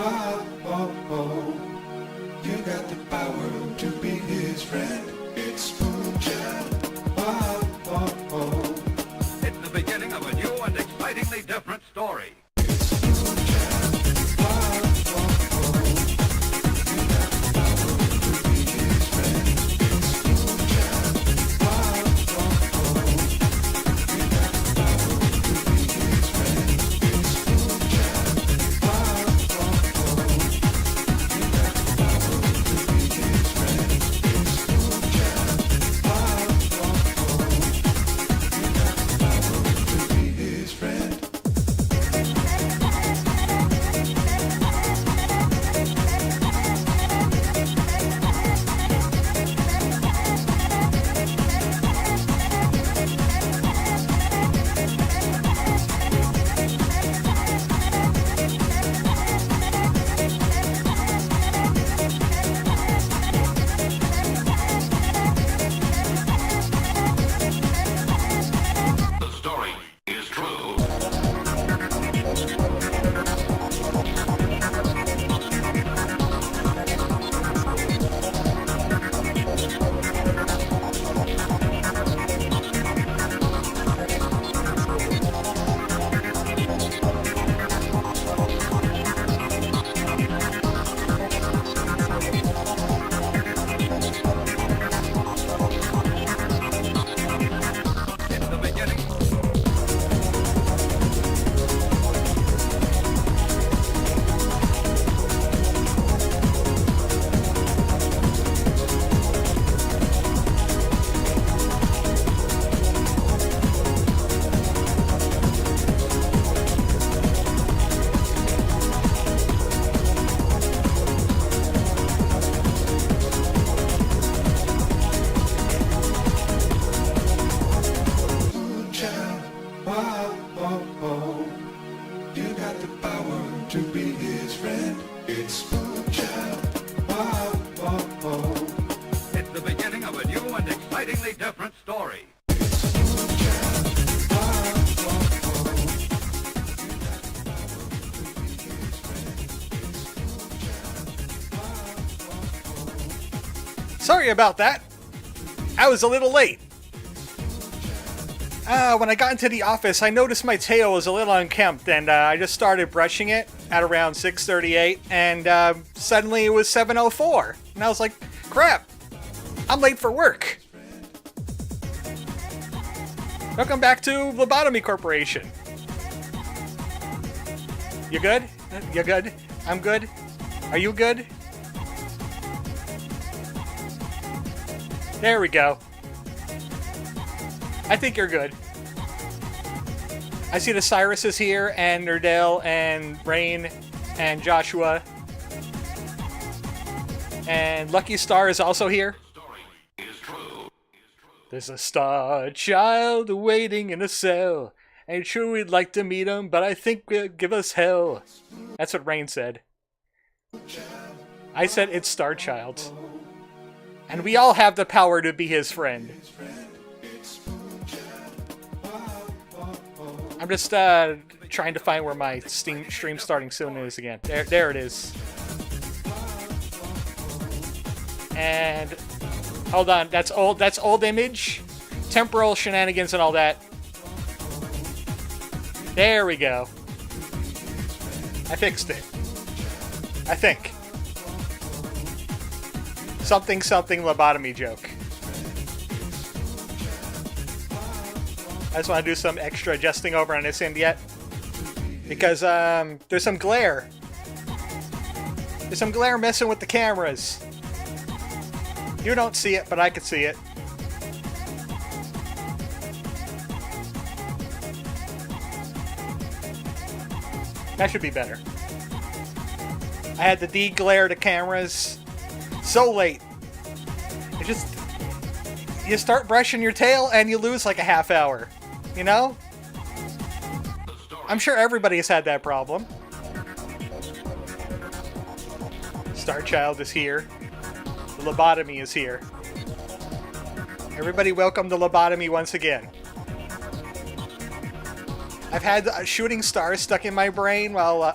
Oh, oh, oh. You got the power to be his friend. It's Moonchild. Oh, oh, oh. It's the beginning of a new and excitingly different story. It's Moonchild. Oh, oh, oh. You got the power to be his friend. It's Moonchild. Oh, oh, oh. You got the power to be his friend. It's Moonchild. Oh, oh, oh. You got the power to be his friend. It's Moonchild. Oh, oh, oh. You got the power to be his friend. The story is true. It's the beginning. Moonchild, oh, oh, oh. You got the power to be his friend. It's Moonchild, oh, oh, oh. It's the beginning of a new and excitingly different story. It's Moonchild, oh, oh, oh. You got the power to be his friend. It's Moonchild, oh, oh, oh. Sorry about that. I was a little late. When I got into the office, I noticed my tail was a little unkempt, and I just started brushing it at around 6:38, and suddenly it was 7:04. And I was like, crap, I'm late for work. Welcome back to Lobotomy Corporation. You good? You good? I'm good? Are you good? There we go. I think you're good. I see the Cyrus is here, and Nerdell, and Rain, and Joshua. And Lucky Star is also here. The story is true. There's a star child waiting in a cell. Ain't sure we'd like to meet him, but I think he'll give us hell. That's what Rain said. I said it's Star Child. And we all have the power to be his friend. I'm just trying to find where my stream starting soon is again. There it is. And hold on, that's old image, temporal shenanigans and all that. There we go. I fixed it. I think. Something lobotomy joke. I just want to do some extra adjusting over on this end yet. Because there's some glare. There's some glare messing with the cameras. You don't see it, but I can see it. That should be better. I had to de-glare the cameras so late. It just... You start brushing your tail and you lose like a half hour. You know? I'm sure everybody has had that problem. Star Child is here. The Lobotomy is here. Everybody welcome to Lobotomy once again. I've had shooting stars stuck in my brain while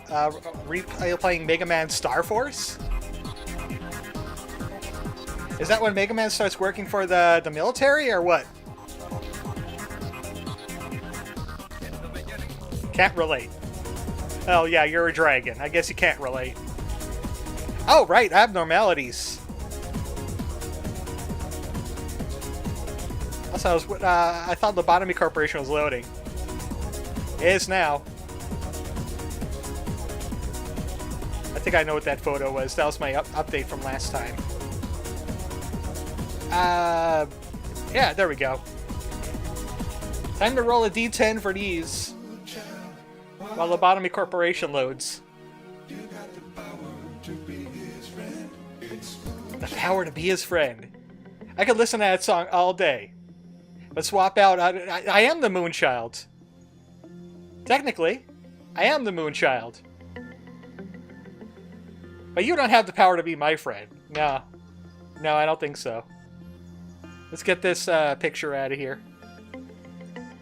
replaying Mega Man Star Force. Is that when Mega Man starts working for the military, or what? Can't relate. Oh yeah, you're a dragon. I guess you can't relate. Oh right, abnormalities. Also, I thought Lobotomy Corporation was loading. It is now. I think I know what that photo was. That was my update from last time. Yeah, there we go. Time to roll a D10 for these. While Lobotomy Corporation loads. The power to be his friend. I could listen to that song all day. But swap out... I am the Moonchild. Technically, I am the Moonchild. But you don't have the power to be my friend. No. No, I don't think so. Let's get this picture out of here.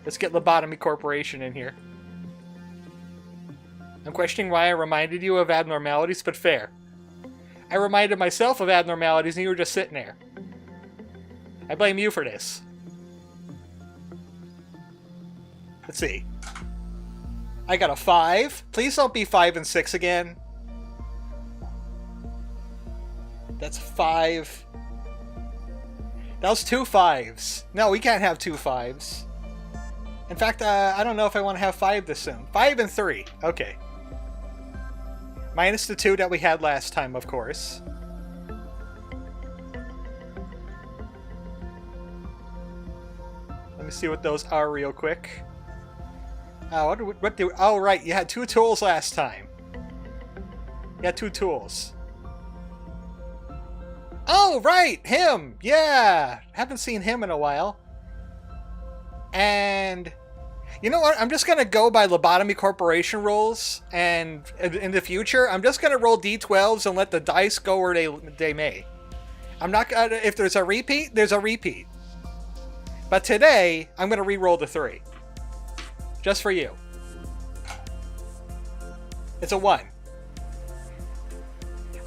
Let's get Lobotomy Corporation in here. I'm questioning why I reminded you of abnormalities, but fair. I reminded myself of abnormalities and you were just sitting there. I blame you for this. Let's see. I got a 5. Please don't be 5 and 6 again. That's 5. That was 2 5s. No, we can't have 2 5s. In fact, I don't know if I want to have 5 this soon. 5 and 3. Okay. Minus the 2 that we had last time, of course. Let me see what those are real quick. Oh, right, you had 2 tools last time. You had 2 tools. Oh, right, him! Yeah! Haven't seen him in a while. And... you know what? I'm just going to go by Lobotomy Corporation rules, and in the future, I'm just going to roll D12s and let the dice go where they may. I'm not going to... if there's a repeat, there's a repeat. But today, I'm going to re-roll the 3. Just for you. It's a 1.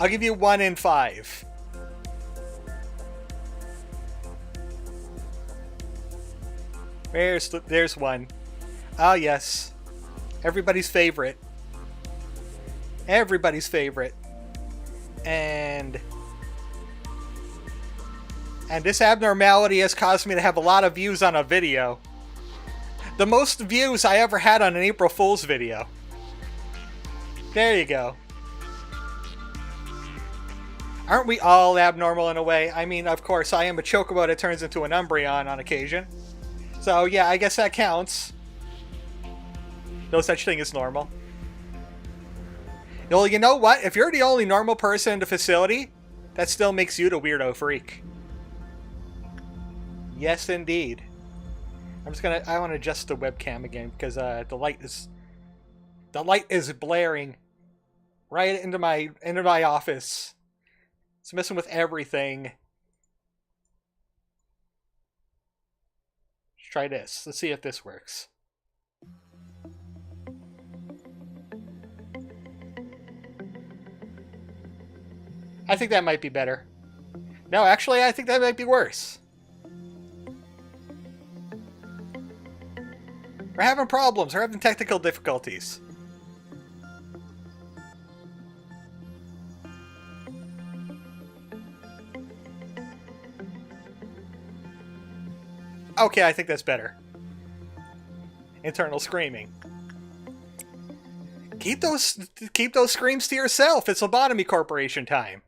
I'll give you 1 in 5. There's 1. Oh, yes. Everybody's favorite. Everybody's favorite. And this abnormality has caused me to have a lot of views on a video. The most views I ever had on an April Fool's video. There you go. Aren't we all abnormal in a way? I mean, of course, I am a Chocobo that turns into an Umbreon on occasion. So, yeah, I guess that counts. No such thing as normal. Well, you know what? If you're the only normal person in the facility, that still makes you the weirdo freak. Yes, indeed. I want to adjust the webcam again because the light is blaring right into my office. It's messing with everything. Let's try this. Let's see if this works. I think that might be better. No, actually, I think that might be worse. We're having problems. We're having technical difficulties. Okay, I think that's better. Internal screaming. Keep those screams to yourself. It's Lobotomy Corporation time.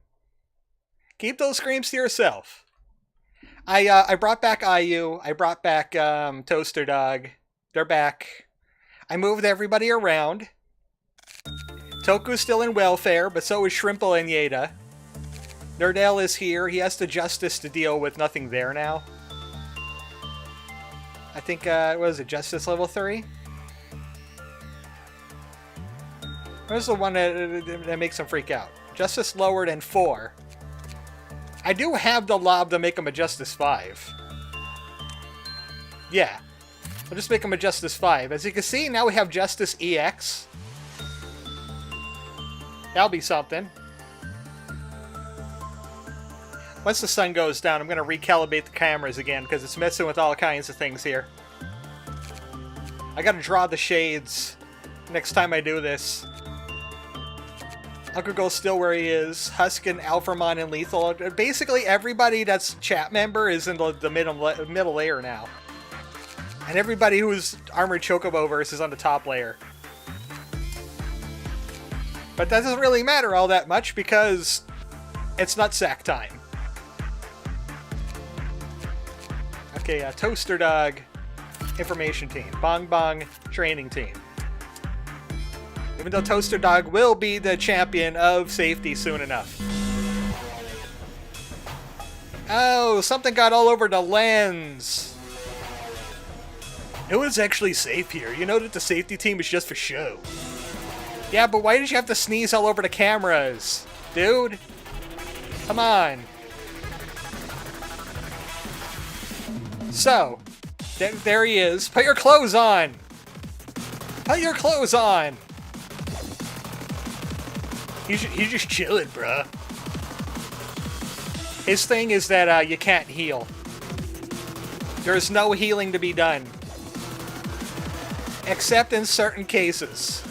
Keep those screams to yourself. I brought back IU. I brought back Toaster Dog. They're back. I moved everybody around. Toku's still in welfare, but so is Shrimple and Yeda. Nerdell is here. He has the justice to deal with nothing there now. I think, what is it, Justice level 3? Where's the one that makes him freak out? Justice lower than 4. I do have the lob to make him a Justice 5. Yeah. I'll just make him a Justice 5. As you can see, now we have Justice EX. That'll be something. Once the sun goes down, I'm going to recalibrate the cameras again because it's messing with all kinds of things here. I got to draw the shades next time I do this. Uncle Go's still where he is. Husk and Alphamon and Lethal. Basically, everybody that's chat member is in the middle layer now. And everybody who's Armored Chocobo verse is on the top layer. But that doesn't really matter all that much because it's nutsack time. Okay, Toaster Dog Information Team. Bong Bong Training Team. Even though Toaster Dog will be the champion of safety soon enough. Oh, something got all over the lens. No one's actually safe here. You know that the safety team is just for show. Yeah, but why did you have to sneeze all over the cameras? Dude? Come on. So, there he is. Put your clothes on! Put your clothes on! He's just chilling, bruh. His thing is that you can't heal. There's no healing to be done. Except in certain cases.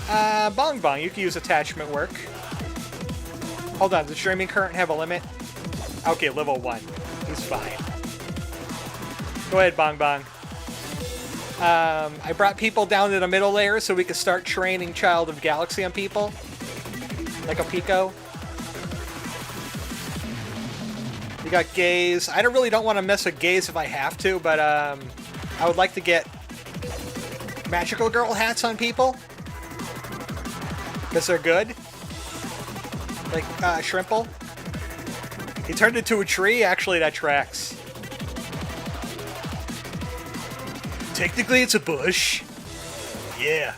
Bong Bong, you can use attachment work. Hold on, does streaming current have a limit? Okay, level 1. He's fine. Go ahead, Bong Bong. I brought people down to the middle layer so we could start training Child of Galaxy on people. Like a Pico. We got Gaze. I really don't want to mess with Gaze if I have to, but I would like to get Magical Girl hats on people. Because they're good. Like Shrimple. He turned into a tree? Actually, that tracks. Technically, it's a bush. Yeah.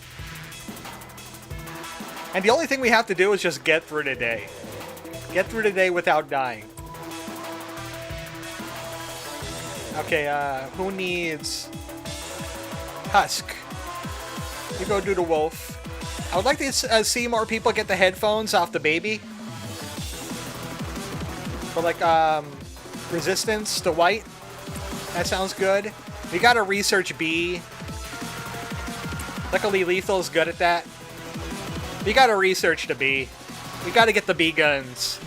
And the only thing we have to do is just get through the day. Get through the day without dying. Okay, who needs Husk? You go do the wolf. I would like to see more people get the headphones off the baby. For like, resistance to white. That sounds good. We gotta research B. Luckily, Lethal's good at that. We gotta research the B. We gotta get the B guns.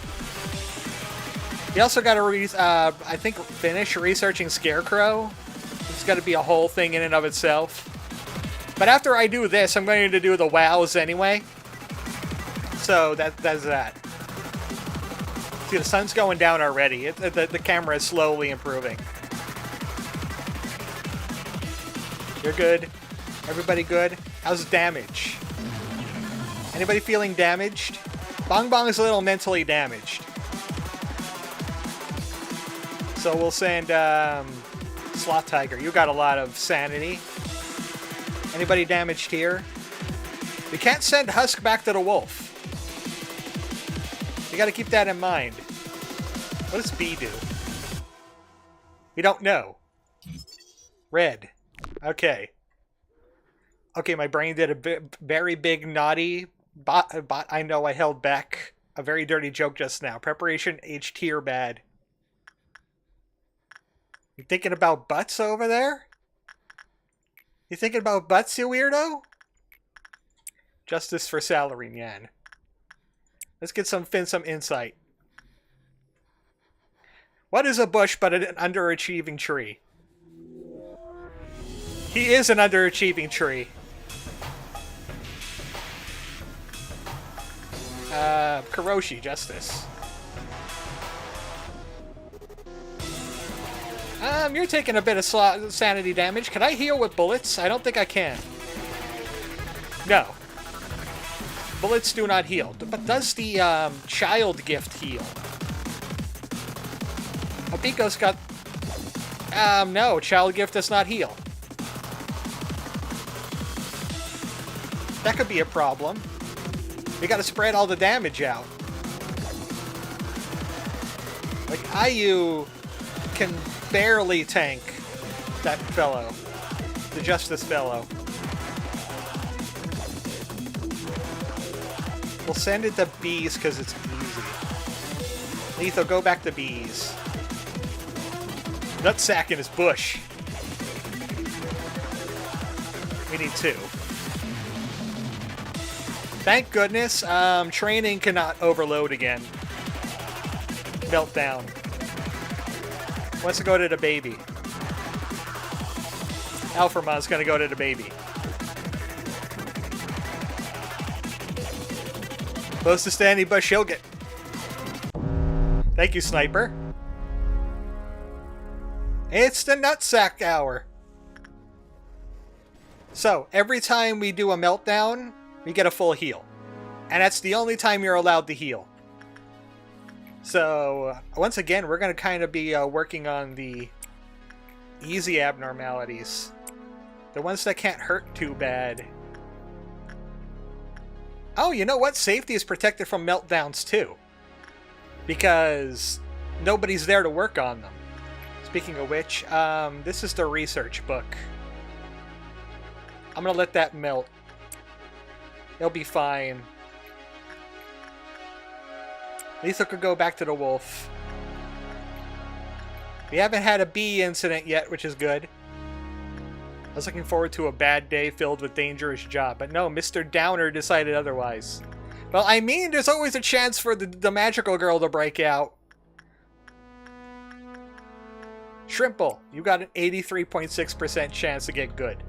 We also gotta, I think, finish researching Scarecrow. It's gotta be a whole thing in and of itself. But after I do this, I'm going to do the wows anyway. So, that's that. See, the sun's going down already. The camera is slowly improving. You're good. Everybody good? How's damage? Anybody feeling damaged? Bong Bong is a little mentally damaged. So we'll send Sloth Tiger. You got a lot of sanity. Anybody damaged here? We can't send Husk back to the wolf. You gotta keep that in mind. What does B do? We don't know. Red. Okay. Okay, my brain did a very big naughty bot. I know I held back a very dirty joke just now. Preparation H tier bad. You thinking about butts over there? You thinking about butts, you weirdo? Justice for salary, Nyan. Let's get some insight. What is a bush but an underachieving tree? He is an underachieving tree. Kuroshi, Justice. You're taking a bit of sanity damage. Can I heal with bullets? I don't think I can. No. Bullets do not heal. But does the child gift heal? Obiko's got... no, child gift does not heal. That could be a problem. We gotta spread all the damage out. Like, Ayu can barely tank that fellow. The Justice Bellow. We'll send it to bees because it's easy. Lethal, go back to bees. Nutsack in his bush. We need 2. Thank goodness, training cannot overload again. Meltdown. Wants to go to the baby. Alpharmon's gonna go to the baby. Closest to any bush he'll get. Thank you, Sniper. It's the Nutsack hour. So, every time we do a meltdown, we get a full heal. And that's the only time you're allowed to heal. So, once again, we're going to kind of be working on the easy abnormalities. The ones that can't hurt too bad. Oh, you know what? Safety is protected from meltdowns too. Because nobody's there to work on them. Speaking of which, this is the research book. I'm going to let that melt. It'll be fine. Lethal could go back to the wolf. We haven't had a bee incident yet, which is good. I was looking forward to a bad day filled with dangerous job. But no, Mr. Downer decided otherwise. Well, I mean, there's always a chance for the magical girl to break out. Shrimple, you got an 83.6% chance to get good.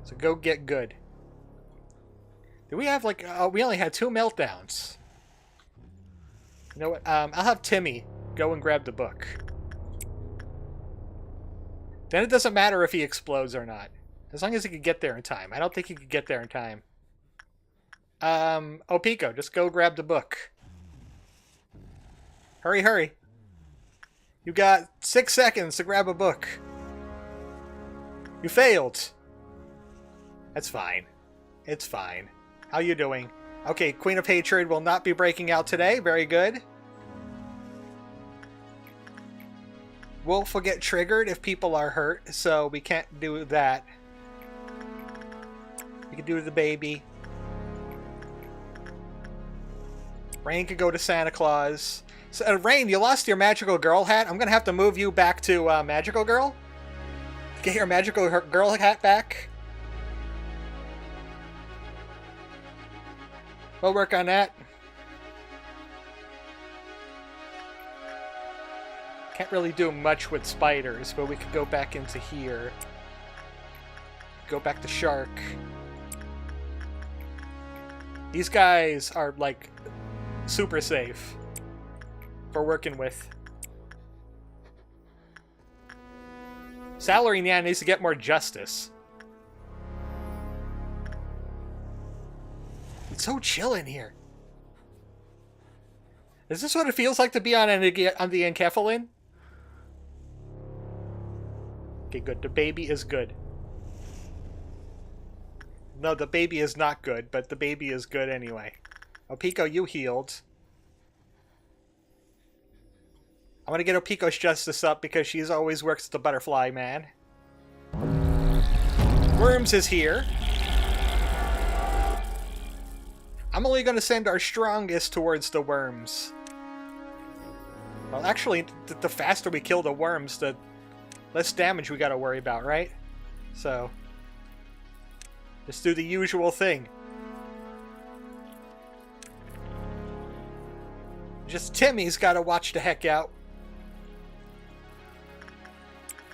So go get good. Do we have like... we only had 2 meltdowns. You know what? I'll have Timmy go and grab the book. Then it doesn't matter if he explodes or not. As long as he can get there in time. I don't think he could get there in time. Oh, Pico, just go grab the book. Hurry, hurry. You got 6 seconds to grab a book. You failed. That's fine. It's fine. How you doing? Okay, Queen of Hatred will not be breaking out today. Very good. Wolf will get triggered if people are hurt, so we can't do that. We can do the baby. Rain could go to Santa Claus. So, Rain, you lost your Magical Girl hat. I'm going to have to move you back to Magical Girl. Get your Magical Girl hat back. We'll work on that. Can't really do much with spiders, but we could go back into here. Go back to Shark. These guys are, like, super safe for working with. Salary Nyan needs to get more justice. It's so chill in here. Is this what it feels like to be on the Enkephalin? Okay, good. The baby is good. No, the baby is not good, but the baby is good anyway. Opiko, you healed. I'm gonna get Opiko's justice up because she's always works with the butterfly man. Worms is here. I'm only gonna send our strongest towards the worms. Well, actually, the faster we kill the worms, the less damage we gotta worry about, right? So, just do the usual thing. Just Timmy's gotta watch the heck out.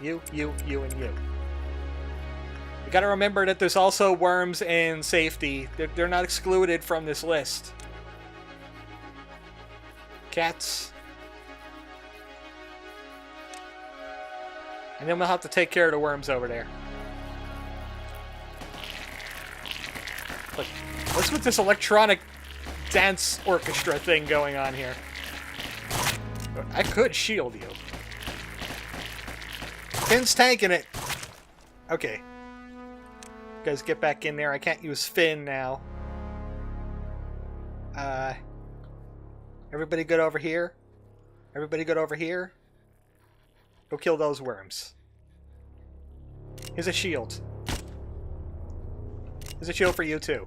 You, and you. You gotta remember that there's also worms in safety. They're not excluded from this list. Cats. And then we'll have to take care of the worms over there. Look, what's with this electronic dance orchestra thing going on here? I could shield you. Finn's tanking it. Okay. You guys get back in there. I can't use Finn now. Everybody good over here? Everybody good over here? Go kill those worms. Here's a shield. Here's a shield for you, too.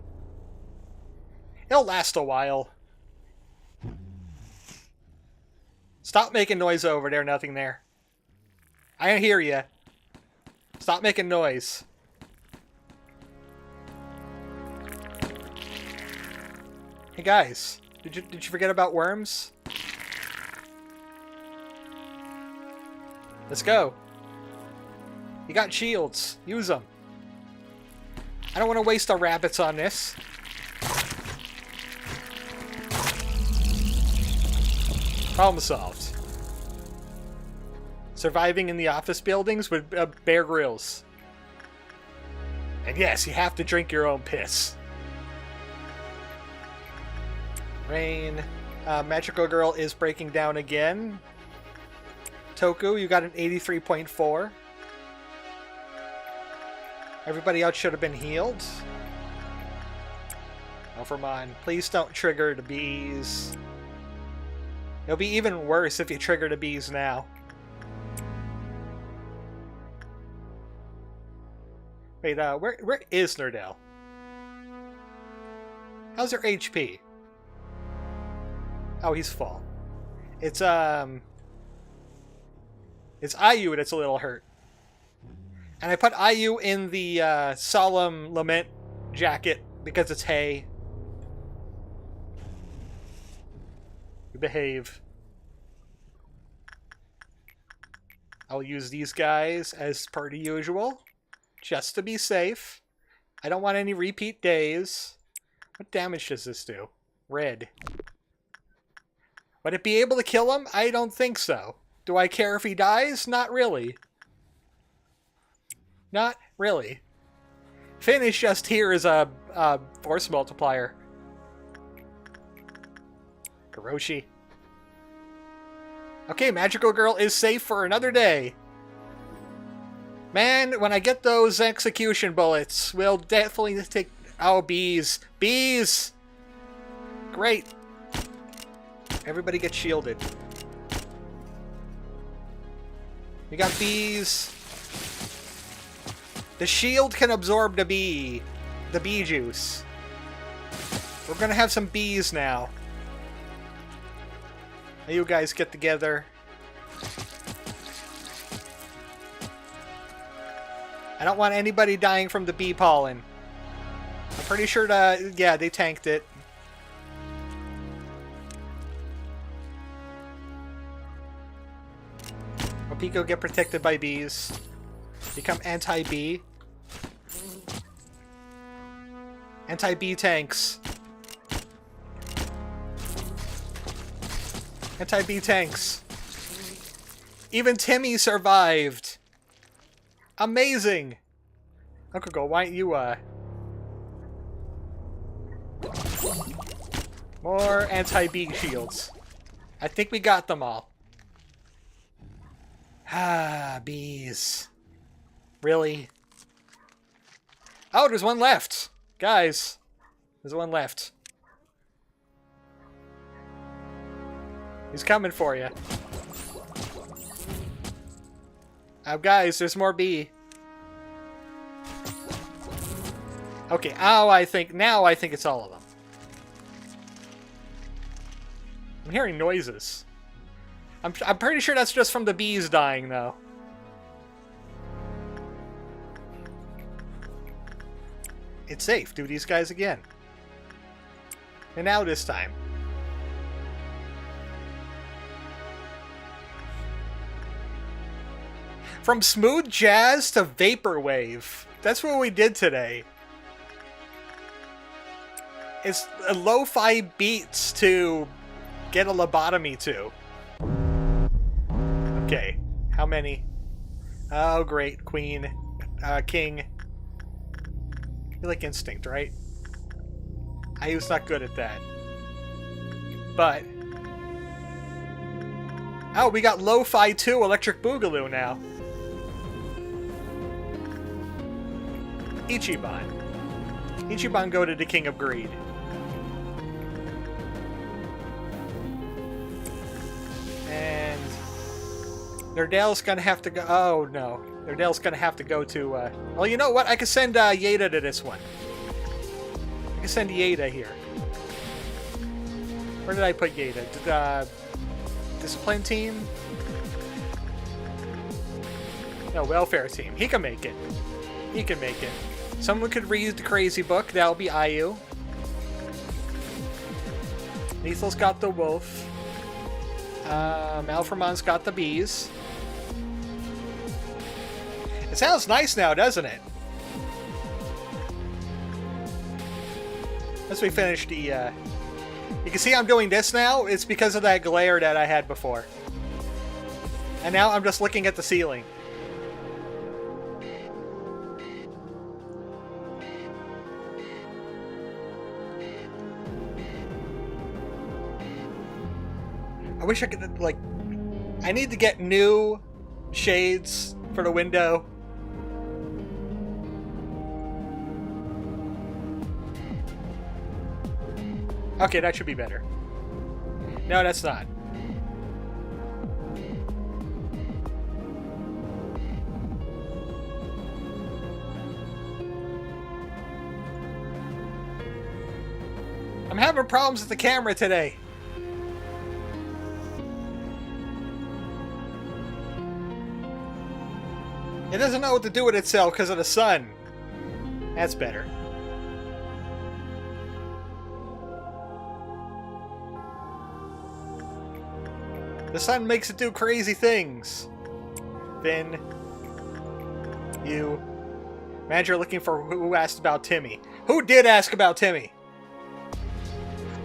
It'll last a while. Stop making noise over there, nothing there. I don't hear you. Stop making noise. Hey guys, did you forget about worms? Let's go. You got shields. Use them. I don't want to waste our rabbits on this. Problem solved. Surviving in the office buildings with Bear Grylls. And yes, you have to drink your own piss. Rain. Magical Girl is breaking down again. Toku, you got an 83.4. Everybody else should have been healed. Oh, come on. Please don't trigger the bees. It'll be even worse if you trigger the bees now. Wait, where is Nerdell? How's her HP? Oh, he's full. It's IU that's a little hurt. And I put IU in the Solemn Lament jacket because it's hay. You behave. I'll use these guys as per the usual, just to be safe. I don't want any repeat days. What damage does this do? Red. Would it be able to kill him? I don't think so. Do I care if he dies? Not really. Not really. Finish just here is a force multiplier. Hiroshi. Okay, Magical Girl is safe for another day. Man, when I get those execution bullets, we'll definitely take... Oh, bees. Bees! Great. Everybody gets shielded. We got bees. The shield can absorb the bee juice. We're gonna have some bees now. Now you guys get together. I don't want anybody dying from the bee pollen. I'm pretty sure that, yeah, they tanked it. Pico get protected by bees. Become anti-bee. Anti-bee tanks. Anti-bee tanks. Even Timmy survived. Amazing. Uncle Go, why don't you, more anti-bee shields. I think we got them all. Ah, bees. Really? Oh, there's one left. Guys, there's one left. He's coming for you. Oh, guys, there's more bee. Okay, now I think it's all of them. I'm hearing noises. I'm pretty sure that's just from the bees dying, though. It's safe. Do these guys again. And now this time. From smooth jazz to vaporwave. That's what we did today. It's lo-fi beats to get a lobotomy to. Okay, how many? Oh, great. Queen. King. You like instinct, right? I was not good at that. But... oh, we got Lo-Fi 2 Electric Boogaloo now. Ichiban. Ichiban go to the King of Greed. And... Their Dale's gonna have to go. Oh no, their Dale's gonna have to go to. Well, you know what? I could send Yeda to this one. I can send Yeda here. Where did I put Yeda? Discipline team? No, welfare team. He can make it. He can make it. Someone could read the crazy book. That'll be IU. Lethal's got the wolf. Alfremon's got the bees. It sounds nice now, doesn't it? Once we finish the, You can see I'm doing this now. It's because of that glare that I had before. And now I'm just looking at the ceiling. I wish I could, like... I need to get new shades for the window. Okay, that should be better. No, that's not. I'm having problems with the camera today. It doesn't know what to do with itself because of the sun. That's better. The sun makes it do crazy things. Finn. You. Manager looking for who asked about Timmy. Who did ask about Timmy?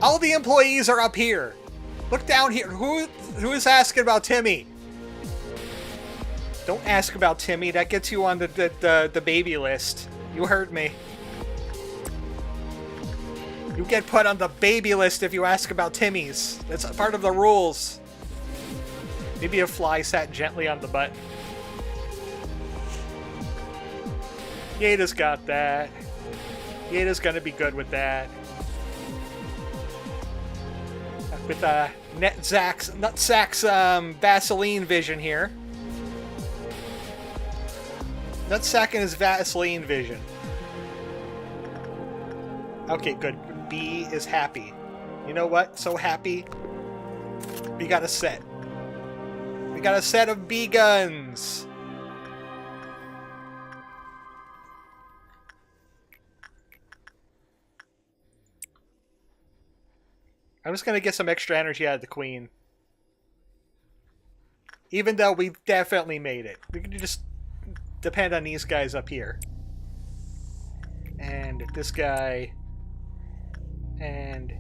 All the employees are up here. Look down here. Who is asking about Timmy? Don't ask about Timmy. That gets you on the baby list. You heard me. You get put on the baby list if you ask about Timmy's. That's part of the rules. Maybe a fly sat gently on the button. Yeda's got that. Yeda's gonna be good with that. With Netzach's Vaseline vision here. Netzach and his Vaseline vision. Okay, good. B is happy. You know what? So happy. We got a set. We got a set of B guns. I'm just gonna get some extra energy out of the queen. Even though we definitely made it. We can just depend on these guys up here. And this guy. And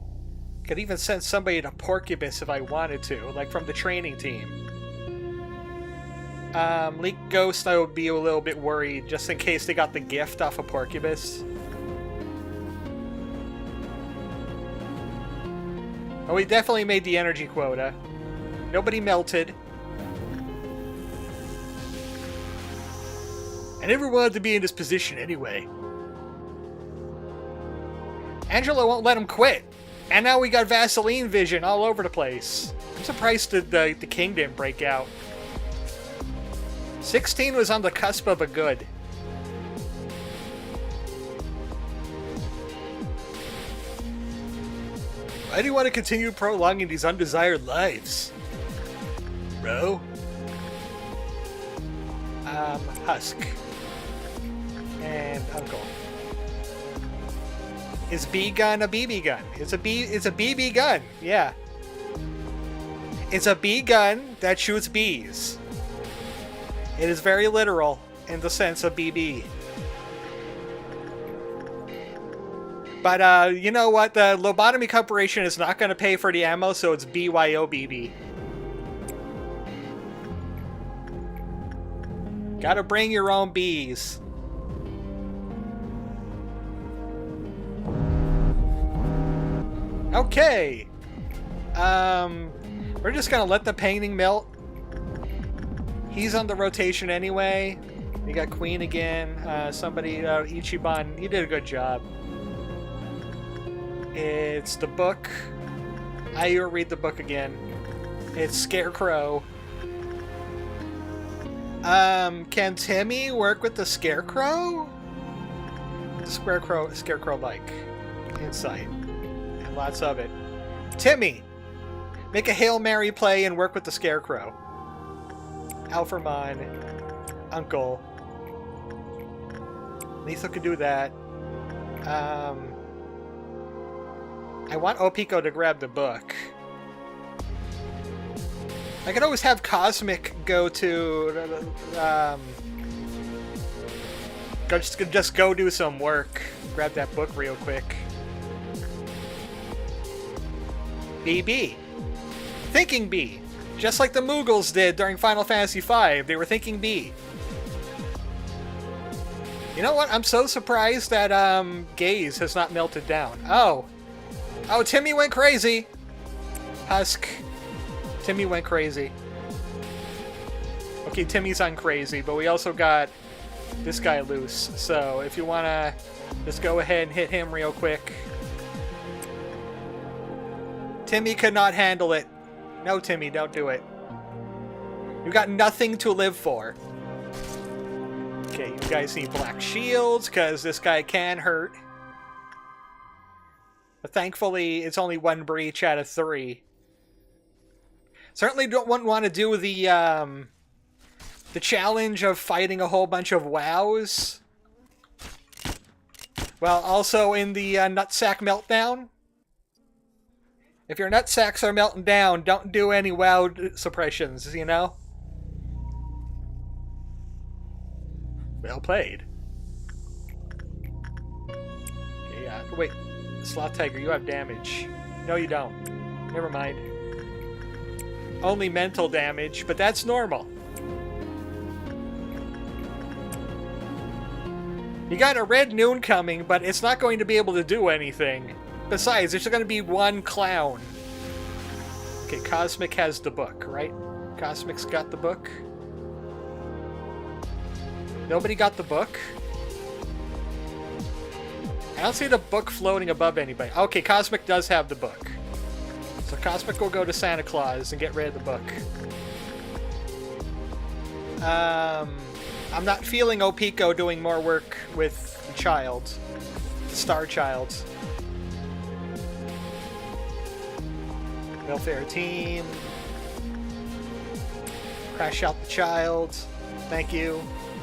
could even send somebody to Porcubus if I wanted to, like from the training team. Leak Ghost, I would be a little bit worried just in case they got the gift off of Porcubus. Oh, we definitely made the energy quota. Nobody melted. I never wanted to be in this position anyway. Angela won't let him quit. And now we got Vaseline vision all over the place. I'm surprised that the king didn't break out. 16 was on the cusp of a good. Why do you want to continue prolonging these undesired lives? Bro? Husk. And Uncle. Is B gun a BB gun? It's a BB gun, yeah. It's a B gun that shoots bees. It is very literal in the sense of BB. But, you know what? The Lobotomy Corporation is not going to pay for the ammo, so it's BYOBB. Gotta bring your own bees. Okay. We're just gonna let the painting melt. He's on the rotation anyway. We got Queen again. Somebody, Ichiban, you did a good job. It's the book. I read the book again. It's Scarecrow. Can Timmy work with the Scarecrow? The Scarecrow-like insight. And lots of it. Timmy! Make a Hail Mary play and work with the Scarecrow. Alphamon. Uncle. Lethal could do that. I want Opiko to grab the book. I could always have Cosmic go to... just go do some work. Grab that book real quick. BB. Thinking B. Just like the Moogles did during Final Fantasy V. They were thinking B. You know what? I'm so surprised that Gaze has not melted down. Oh. Oh, Timmy went crazy. Husk. Timmy went crazy. Okay, Timmy's on crazy, but we also got this guy loose. So if you want to just go ahead and hit him real quick. Timmy could not handle it. No, Timmy, don't do it. You got nothing to live for. Okay, you guys need black shields, because this guy can hurt. But thankfully, it's only one breach out of 3. Certainly wouldn't want to do the challenge of fighting a whole bunch of wows. Well, also in the Nutsack Meltdown. If your nutsacks are melting down, don't do any wow suppressions, you know? Well played. Okay, yeah. Wait, Sloth Tiger, you have damage. No, you don't. Never mind. Only mental damage, but that's normal. You got a red noon coming, but it's not going to be able to do anything. Besides, there's going to be one clown. Okay, Cosmic has the book, right? Cosmic's got the book. Nobody got the book. I don't see the book floating above anybody. Okay, Cosmic does have the book. So Cosmic will go to Santa Claus and get rid of the book. I'm not feeling Opiko doing more work with the child. The Star Child. Welfare team. Crash out the child. Thank you.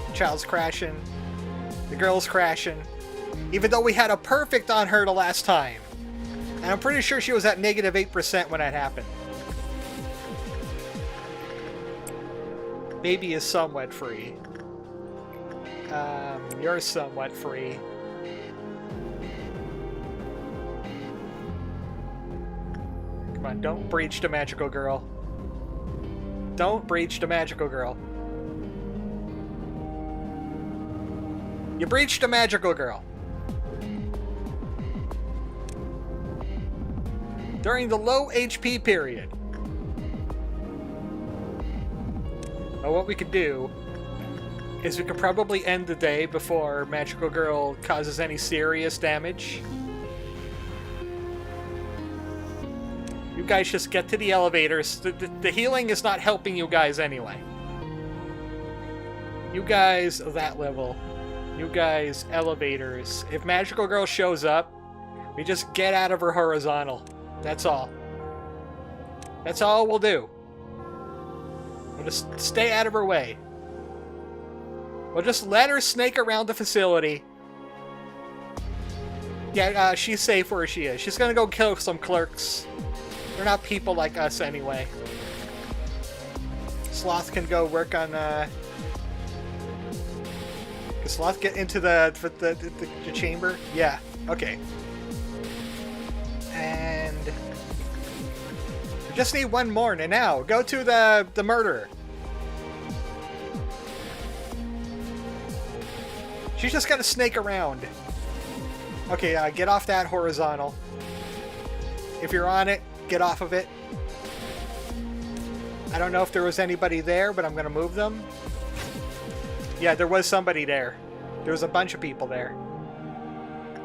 The child's crashing. The girl's crashing. Even though we had a perfect on her the last time. And I'm pretty sure she was at negative 8% when that happened. Baby is somewhat free. You're somewhat free. Come on, don't breach the magical girl. Don't breach the magical girl. You breached the magical girl. During the low HP period. Now what we could do is we could probably end the day before Magical Girl causes any serious damage. You guys just get to the elevators. The healing is not helping you guys anyway. You guys, that level. You guys, elevators. If Magical Girl shows up, we just get out of her horizontal. That's all. That's all we'll do. We'll just stay out of her way. We'll just let her snake around the facility. Yeah, she's safe where she is. She's gonna go kill some clerks. They're not people like us anyway. Sloth can go work on, Can Sloth get into the chamber? Yeah, okay. And... we just need one more, and now, go to the murderer. She's just gonna snake around. Okay, get off that horizontal. If you're on it, get off of it. I don't know if there was anybody there, but I'm gonna move them. Yeah, there was somebody there. There was a bunch of people there.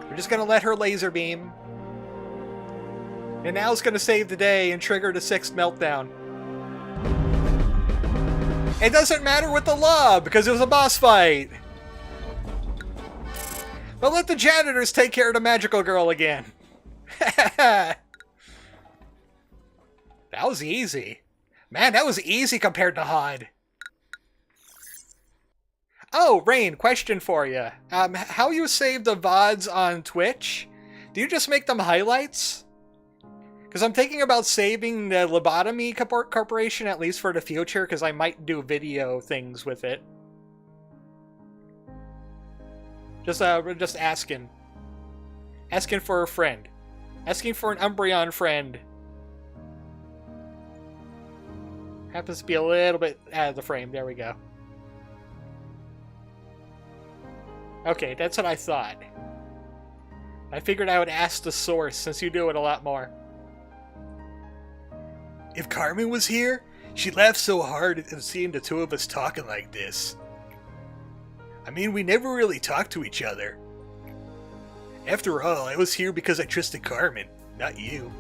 We're just gonna let her laser beam. And now's gonna save the day and trigger the 6th meltdown. It doesn't matter with the law because it was a boss fight. But let the janitors take care of the magical girl again. That was easy. Man, that was easy compared to Hod. Oh, Rain, question for you. How you save the VODs on Twitch? Do you just make them highlights? Because I'm thinking about saving the Lobotomy Corporation, at least for the future, because I might do video things with it. Just asking. Asking for a friend. Asking for an Umbreon friend. Happens to be a little bit out of the frame. There we go. Okay, that's what I thought. I figured I would ask the source, since you do it a lot more. If Carmen was here, she'd laugh so hard at seeing the two of us talking like this. I mean, we never really talked to each other. After all, I was here because I trusted Carmen, not you.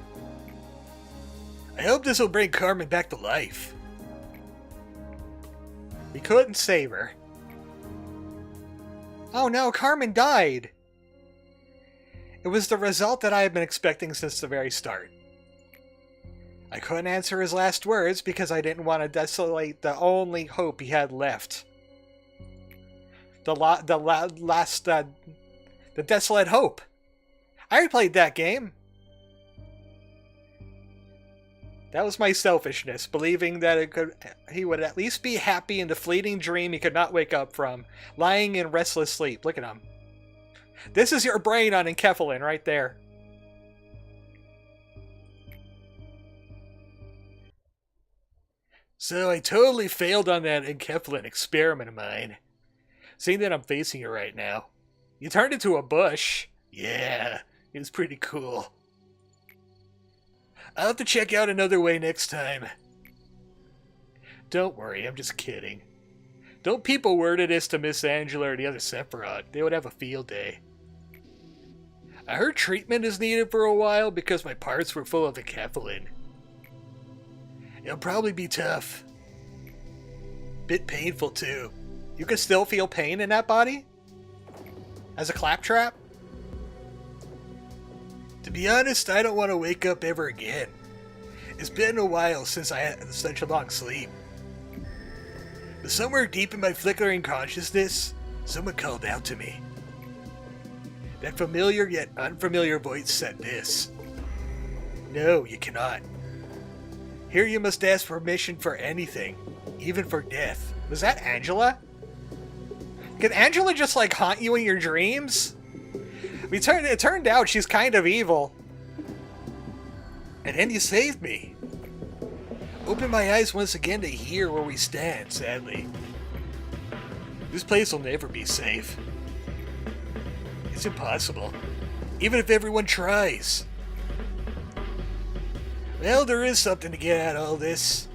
I hope this will bring Carmen back to life. We couldn't save her. Oh no, Carmen died! It was the result that I had been expecting since the very start. I couldn't answer his last words because I didn't want to desolate the only hope he had left. The Desolate Hope. I played that game. That was my selfishness, believing that he would at least be happy in the fleeting dream he could not wake up from, lying in restless sleep. Look at him. This is your brain on Enkephalin right there. So I totally failed on that Enkephalin experiment of mine. Seeing that I'm facing you right now. You turned into a bush. Yeah, it was pretty cool. I'll have to check out another way next time. Don't worry, I'm just kidding. Don't people word this to Miss Angela or the other Sephiroth. They would have a field day. I heard treatment is needed for a while because my parts were full of enkephalin. It'll probably be tough. Bit painful too. You can still feel pain in that body? As a claptrap? To be honest, I don't want to wake up ever again. It's been a while since I had such a long sleep. But somewhere deep in my flickering consciousness, someone called out to me. That familiar yet unfamiliar voice said this. No, you cannot. Here you must ask permission for anything, even for death. Was that Angela? Can Angela just like haunt you in your dreams? It turned out she's kind of evil. And then you saved me. Open my eyes once again to hear where we stand, sadly. This place will never be safe. It's impossible. Even if everyone tries. Well, there is something to get out of all this.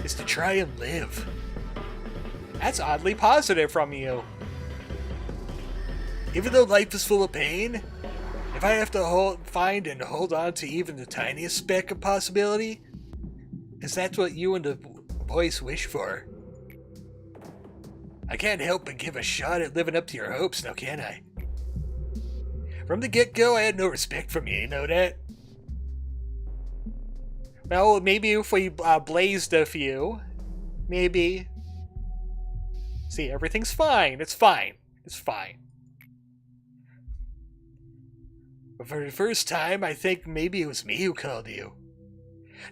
It's to try and live. That's oddly positive from you. Even though life is full of pain, if I have to find and hold on to even the tiniest speck of possibility, is that what you and the voice wish for? I can't help but give a shot at living up to your hopes, now can I? From the get-go, I had no respect from you know that? Well, maybe if we blazed a few, maybe. See, everything's fine. It's fine. It's fine. But for the first time, I think maybe it was me who called you.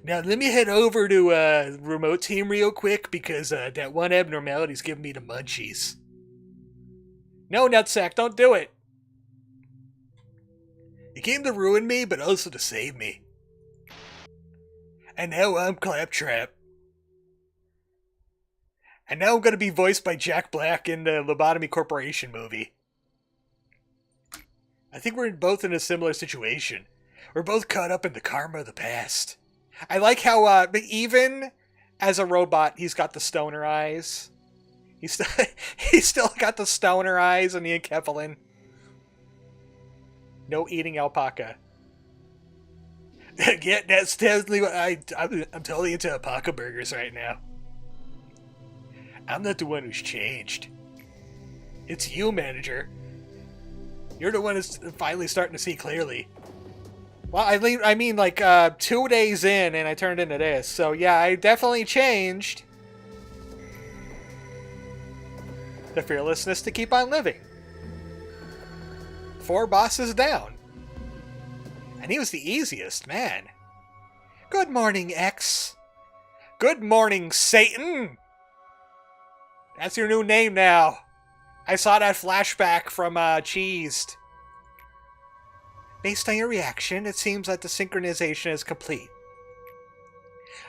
Now, let me head over to remote team real quick because that one abnormality's giving me the munchies. No, Netzach, don't do it. You came to ruin me, but also to save me. And now I'm Claptrap. And now I'm going to be voiced by Jack Black in the Lobotomy Corporation movie. I think we're both in a similar situation. We're both caught up in the karma of the past. I like how, even as a robot, he's got the stoner eyes. He's still got the stoner eyes and the enkephalin. No eating alpaca. Yeah, that's definitely what I'm totally into alpaca burgers right now. I'm not the one who's changed. It's you, manager. You're the one who's finally starting to see clearly. Well, I mean, like, 2 days in, and I turned into this. So, yeah, I definitely changed. The fearlessness to keep on living. 4 bosses down. And he was the easiest, man. Good morning, X. Good morning, Satan! That's your new name now. I saw that flashback from Cheesed. Based on your reaction, it seems that the synchronization is complete.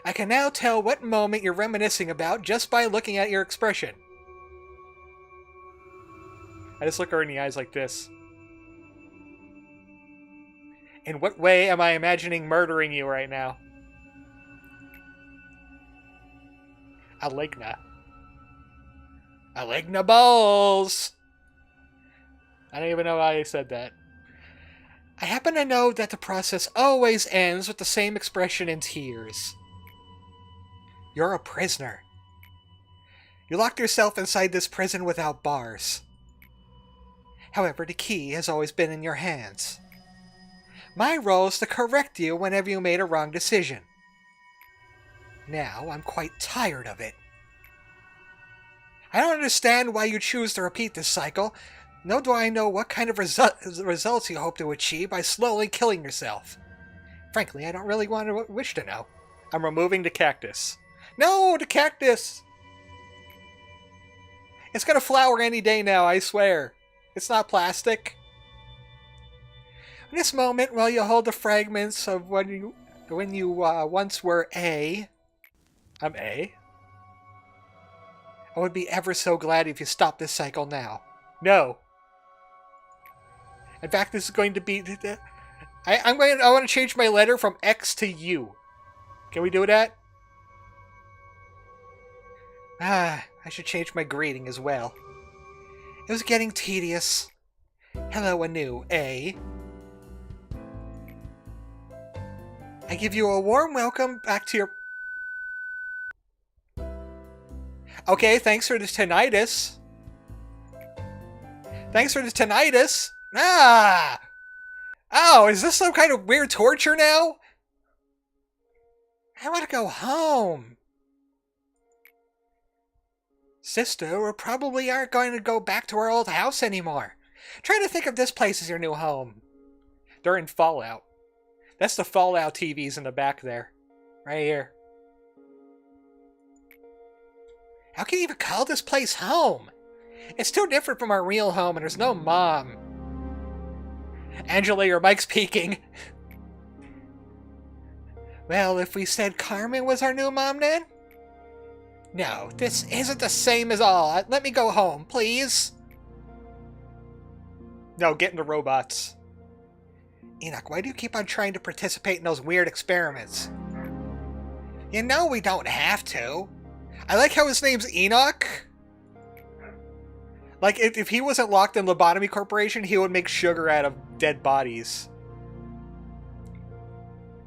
I can now tell what moment you're reminiscing about just by looking at your expression. I just look her in the eyes like this. In what way am I imagining murdering you right now? Aligna. Aligna balls! I don't even know why I said that. I happen to know that the process always ends with the same expression in tears. You're a prisoner. You locked yourself inside this prison without bars. However, the key has always been in your hands. My role is to correct you whenever you made a wrong decision. Now, I'm quite tired of it. I don't understand why you choose to repeat this cycle, nor do I know what kind of results you hope to achieve by slowly killing yourself. Frankly, I don't really wish to know. I'm removing the cactus. No, the cactus! It's gonna flower any day now, I swear. It's not plastic. In this moment, while you hold the fragments of when you once were A... I'm A? I would be ever so glad if you stopped this cycle now. No. In fact, this is going to be... I want to change my letter from X to U. Can we do that? I should change my greeting as well. It was getting tedious. Hello, anew, A. I give you a warm welcome back to your... Okay, thanks for the tinnitus. Thanks for the tinnitus. Ah! Oh, is this some kind of weird torture now? I want to go home. Sister, we probably aren't going to go back to our old house anymore. Try to think of this place as your new home. They're in Fallout. That's the Fallout TVs in the back there. Right here. How can you even call this place home? It's too different from our real home and there's no mom. Angela, your mic's peaking. Well, if we said Carmen was our new mom then? No, this isn't the same as all. Let me go home, please. No, get in the robots. Enoch, why do you keep on trying to participate in those weird experiments? You know we don't have to. I like how his name's Enoch. Like, if he wasn't locked in Lobotomy Corporation, he would make sugar out of dead bodies.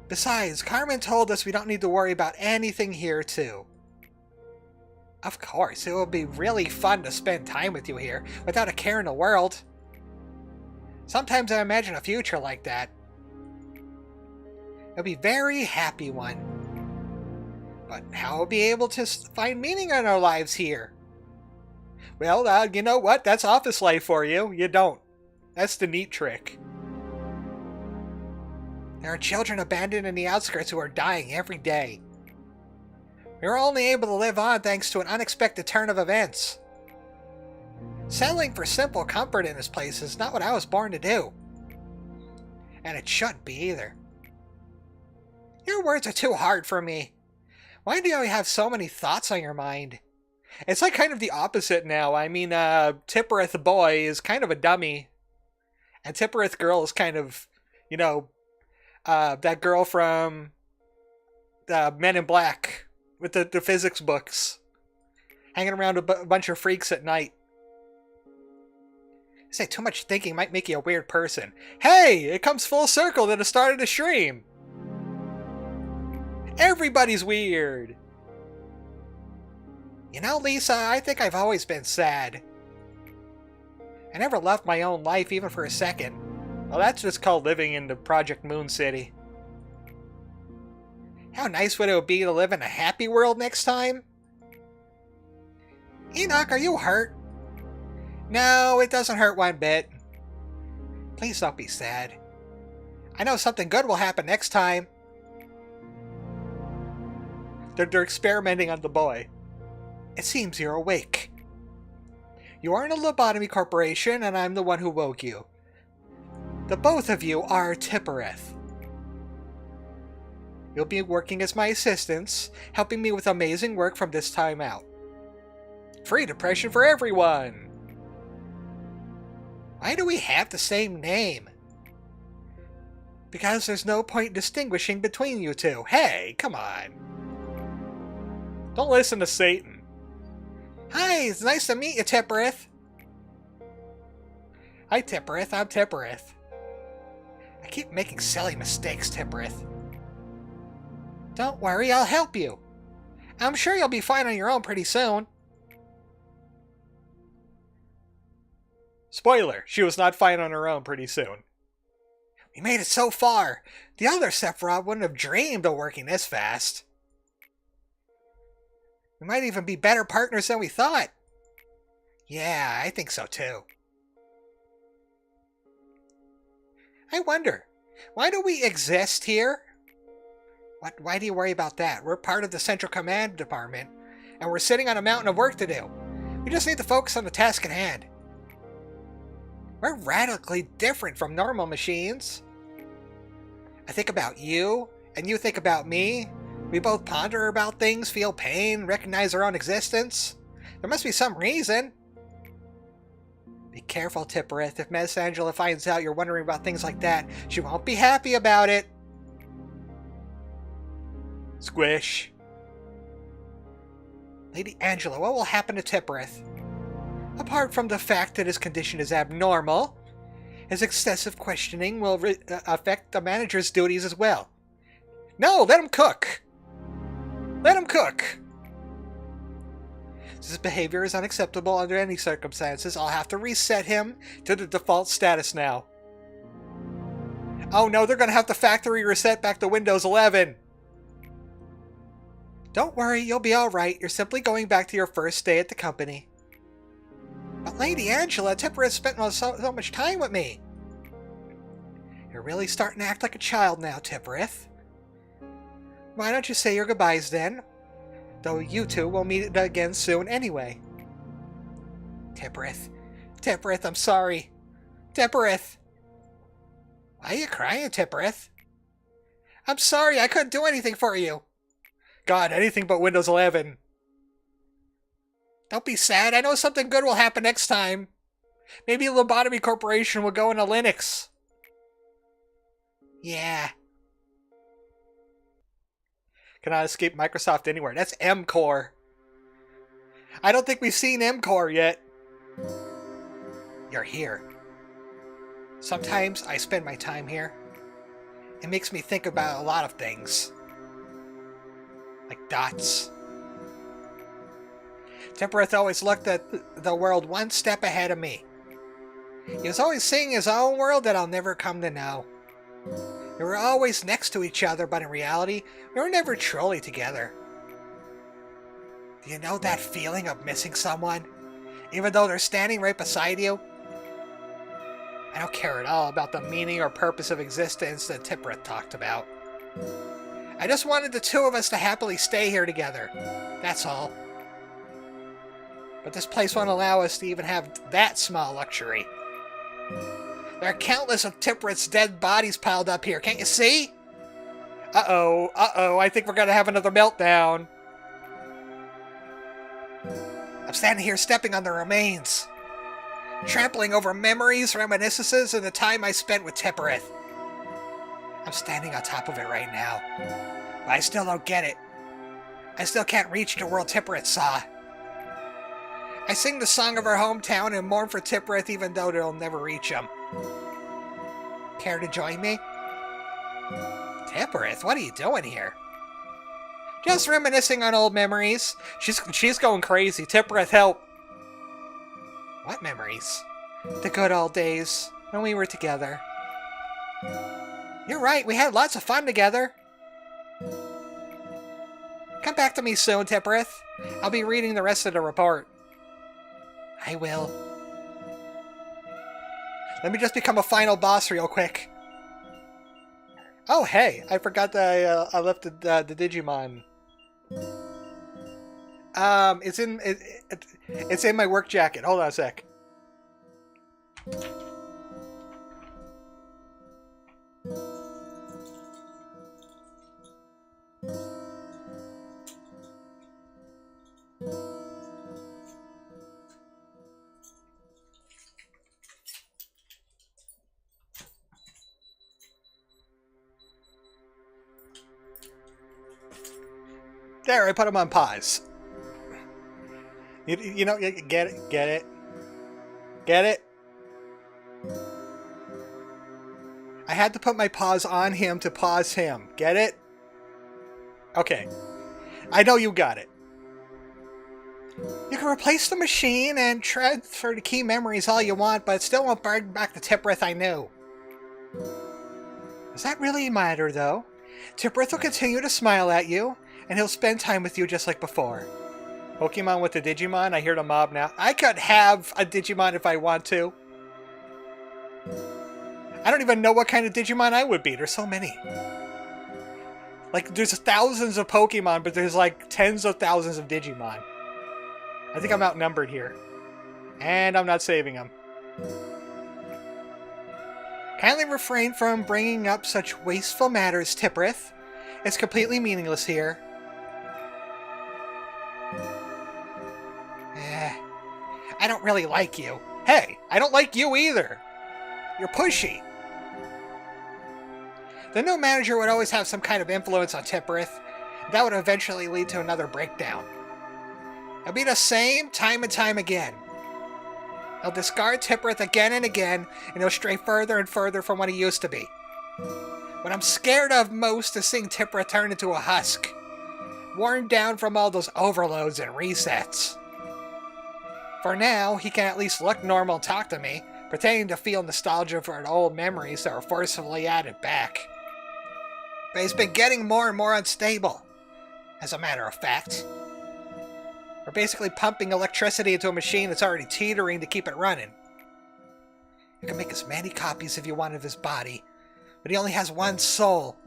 Besides, Carmen told us we don't need to worry about anything here, too. Of course, it will be really fun to spend time with you here, without a care in the world. Sometimes I imagine a future like that. It'll be a very happy one. But how will we be able to find meaning in our lives here? Well, you know what? That's office life for you. You don't. That's the neat trick. There are children abandoned in the outskirts who are dying every day. We were only able to live on thanks to an unexpected turn of events. Settling for simple comfort in this place is not what I was born to do. And it shouldn't be either. Your words are too hard for me. Why do you have so many thoughts on your mind? It's like kind of the opposite now. I mean, Tippereth boy is kind of a dummy. And Tippereth girl is kind of, you know, that girl from Men in Black with the physics books. Hanging around a bunch of freaks at night. Say too much thinking might make you a weird person. Hey, it comes full circle to the start of the stream. Everybody's weird. You know, Lisa, I think I've always been sad. I never loved my own life even for a second. Well, that's just called living in the Project Moon City. How nice would it be to live in a happy world next time? Enoch, are you hurt? No, it doesn't hurt one bit. Please don't be sad. I know something good will happen next time. They're experimenting on the boy. It seems you're awake. You are in a lobotomy corporation, and I'm the one who woke you. The both of you are Tippereth. You'll be working as my assistants, helping me with amazing work from this time out. Free depression for everyone! Why do we have the same name? Because there's no point distinguishing between you two. Hey, come on. Don't listen to Satan. Hi, it's nice to meet you, Tippereth. Hi, Tippereth. I'm Tippereth. I keep making silly mistakes, Tippereth. Don't worry, I'll help you. I'm sure you'll be fine on your own pretty soon. Spoiler, she was not fine on her own pretty soon. We made it so far. The other Sephiroth wouldn't have dreamed of working this fast. We might even be better partners than we thought. Yeah, I think so too. I wonder, why do we exist here? Why do you worry about that? We're part of the Central Command Department, and we're sitting on a mountain of work to do. We just need to focus on the task at hand. We're radically different from normal machines. I think about you, and you think about me. We both ponder about things, feel pain, recognize our own existence. There must be some reason. Be careful, Tippereth. If Miss Angela finds out you're wondering about things like that, she won't be happy about it. Squish. Lady Angela, what will happen to Tippereth? Apart from the fact that his condition is abnormal, his excessive questioning will affect the manager's duties as well. No, let him cook! Let him cook! This behavior is unacceptable under any circumstances. I'll have to reset him to the default status now. Oh no, they're going to have to factory reset back to Windows 11. Don't worry, you'll be alright. You're simply going back to your first day at the company. But Lady Angela, Tippereth spent so much time with me. You're really starting to act like a child now, Tippereth. Why don't you say your goodbyes then? Though you two will meet again soon anyway. Tippereth. Tippereth, I'm sorry. Tippereth. Why are you crying, Tippereth? I'm sorry, I couldn't do anything for you. God, anything but Windows 11. Don't be sad, I know something good will happen next time. Maybe Lobotomy Corporation will go into Linux. Yeah. Cannot escape Microsoft anywhere. That's M-Core. I don't think we've seen M-Core yet. You're here. Sometimes I spend my time here. It makes me think about a lot of things. Like dots. Tippereth always looked at the world one step ahead of me. He was always seeing his own world that I'll never come to know. We were always next to each other, but in reality, we were never truly together. Do you know that feeling of missing someone, even though they're standing right beside you? I don't care at all about the meaning or purpose of existence that Tippereth talked about. I just wanted the two of us to happily stay here together. That's all. But this place won't allow us to even have that small luxury. There are countless of Tippereth's dead bodies piled up here, can't you see? Uh-oh, I think we're gonna have another meltdown. I'm standing here stepping on the remains, trampling over memories, reminiscences, and the time I spent with Tippereth. I'm standing on top of it right now, but I still don't get it. I still can't reach the world Tippereth saw. I sing the song of our hometown and mourn for Tippereth even though they'll never reach him. Care to join me? Tippereth, what are you doing here? Just reminiscing on old memories. She's going crazy. Tippereth, help. What memories? The good old days when we were together. You're right, we had lots of fun together. Come back to me soon, Tippereth. I'll be reading the rest of the report. I will. Let me just become a final boss real quick. Oh, hey, I forgot that I left the Digimon. It's in my work jacket. Hold on a sec. There, I put him on pause. You know, get it? Get it? Get it? I had to put my pause on him to pause him. Get it? Okay. I know you got it. You can replace the machine and transfer the key memories all you want, but it still won't bring back the Tippereth I knew. Does that really matter, though? Tippereth will continue to smile at you, and he'll spend time with you just like before. Pokemon with the Digimon? I hear the mob now. I could have a Digimon if I want to. I don't even know what kind of Digimon I would be. There's so many. Like, there's thousands of Pokemon, but there's like tens of thousands of Digimon. I think I'm outnumbered here. And I'm not saving them. Kindly refrain from bringing up such wasteful matters, Tippereth. It's completely meaningless here. I don't really like you. Hey, I don't like you either. You're pushy. The new manager would always have some kind of influence on Tippereth. That would eventually lead to another breakdown. It'll be the same time and time again. He'll discard Tippereth again and again, and he'll stray further and further from what he used to be. What I'm scared of most is seeing Tippereth turn into a husk, worn down from all those overloads and resets. For now, he can at least look normal and talk to me, pretending to feel nostalgia for old memories that were forcibly added back. But he's been getting more and more unstable, as a matter of fact. We're basically pumping electricity into a machine that's already teetering to keep it running. You can make as many copies if you want of his body, but he only has one soul.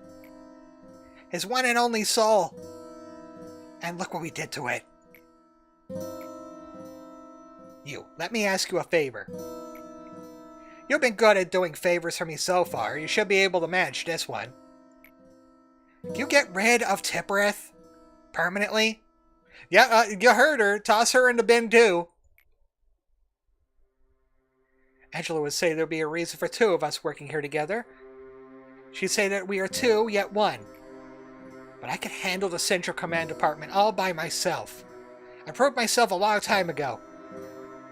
His one and only soul. And look what we did to it. You, let me ask you a favor. You've been good at doing favors for me so far. You should be able to manage this one. Can you get rid of Tippereth? Permanently? Yeah, you heard her. Toss her in the bin too. Angela would say there'd be a reason for two of us working here together. She'd say that we are two, yet one. But I could handle the Central Command Department all by myself. I proved myself a long time ago.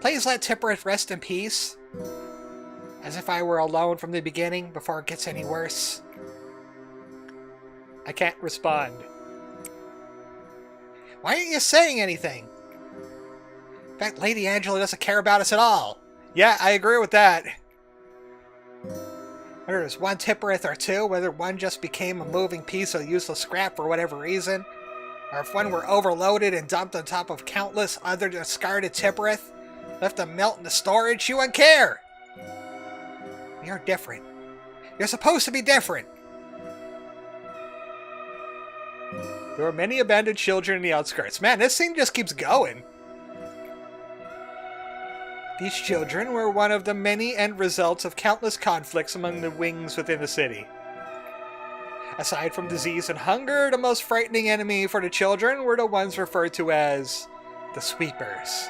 Please let Tippereth rest in peace. As if I were alone from the beginning before it gets any worse. I can't respond. Why aren't you saying anything? In fact, Lady Angela doesn't care about us at all. Yeah, I agree with that. Whether there's one Tippereth or two, whether one just became a moving piece of useless scrap for whatever reason, or if one were overloaded and dumped on top of countless other discarded Tippereth, left to melt in the storage, you wouldn't care. You're different. You're supposed to be different. There were many abandoned children in the outskirts. Man, this scene just keeps going. These children were one of the many end results of countless conflicts among the wings within the city. Aside from disease and hunger, the most frightening enemy for the children were the ones referred to as the Sweepers.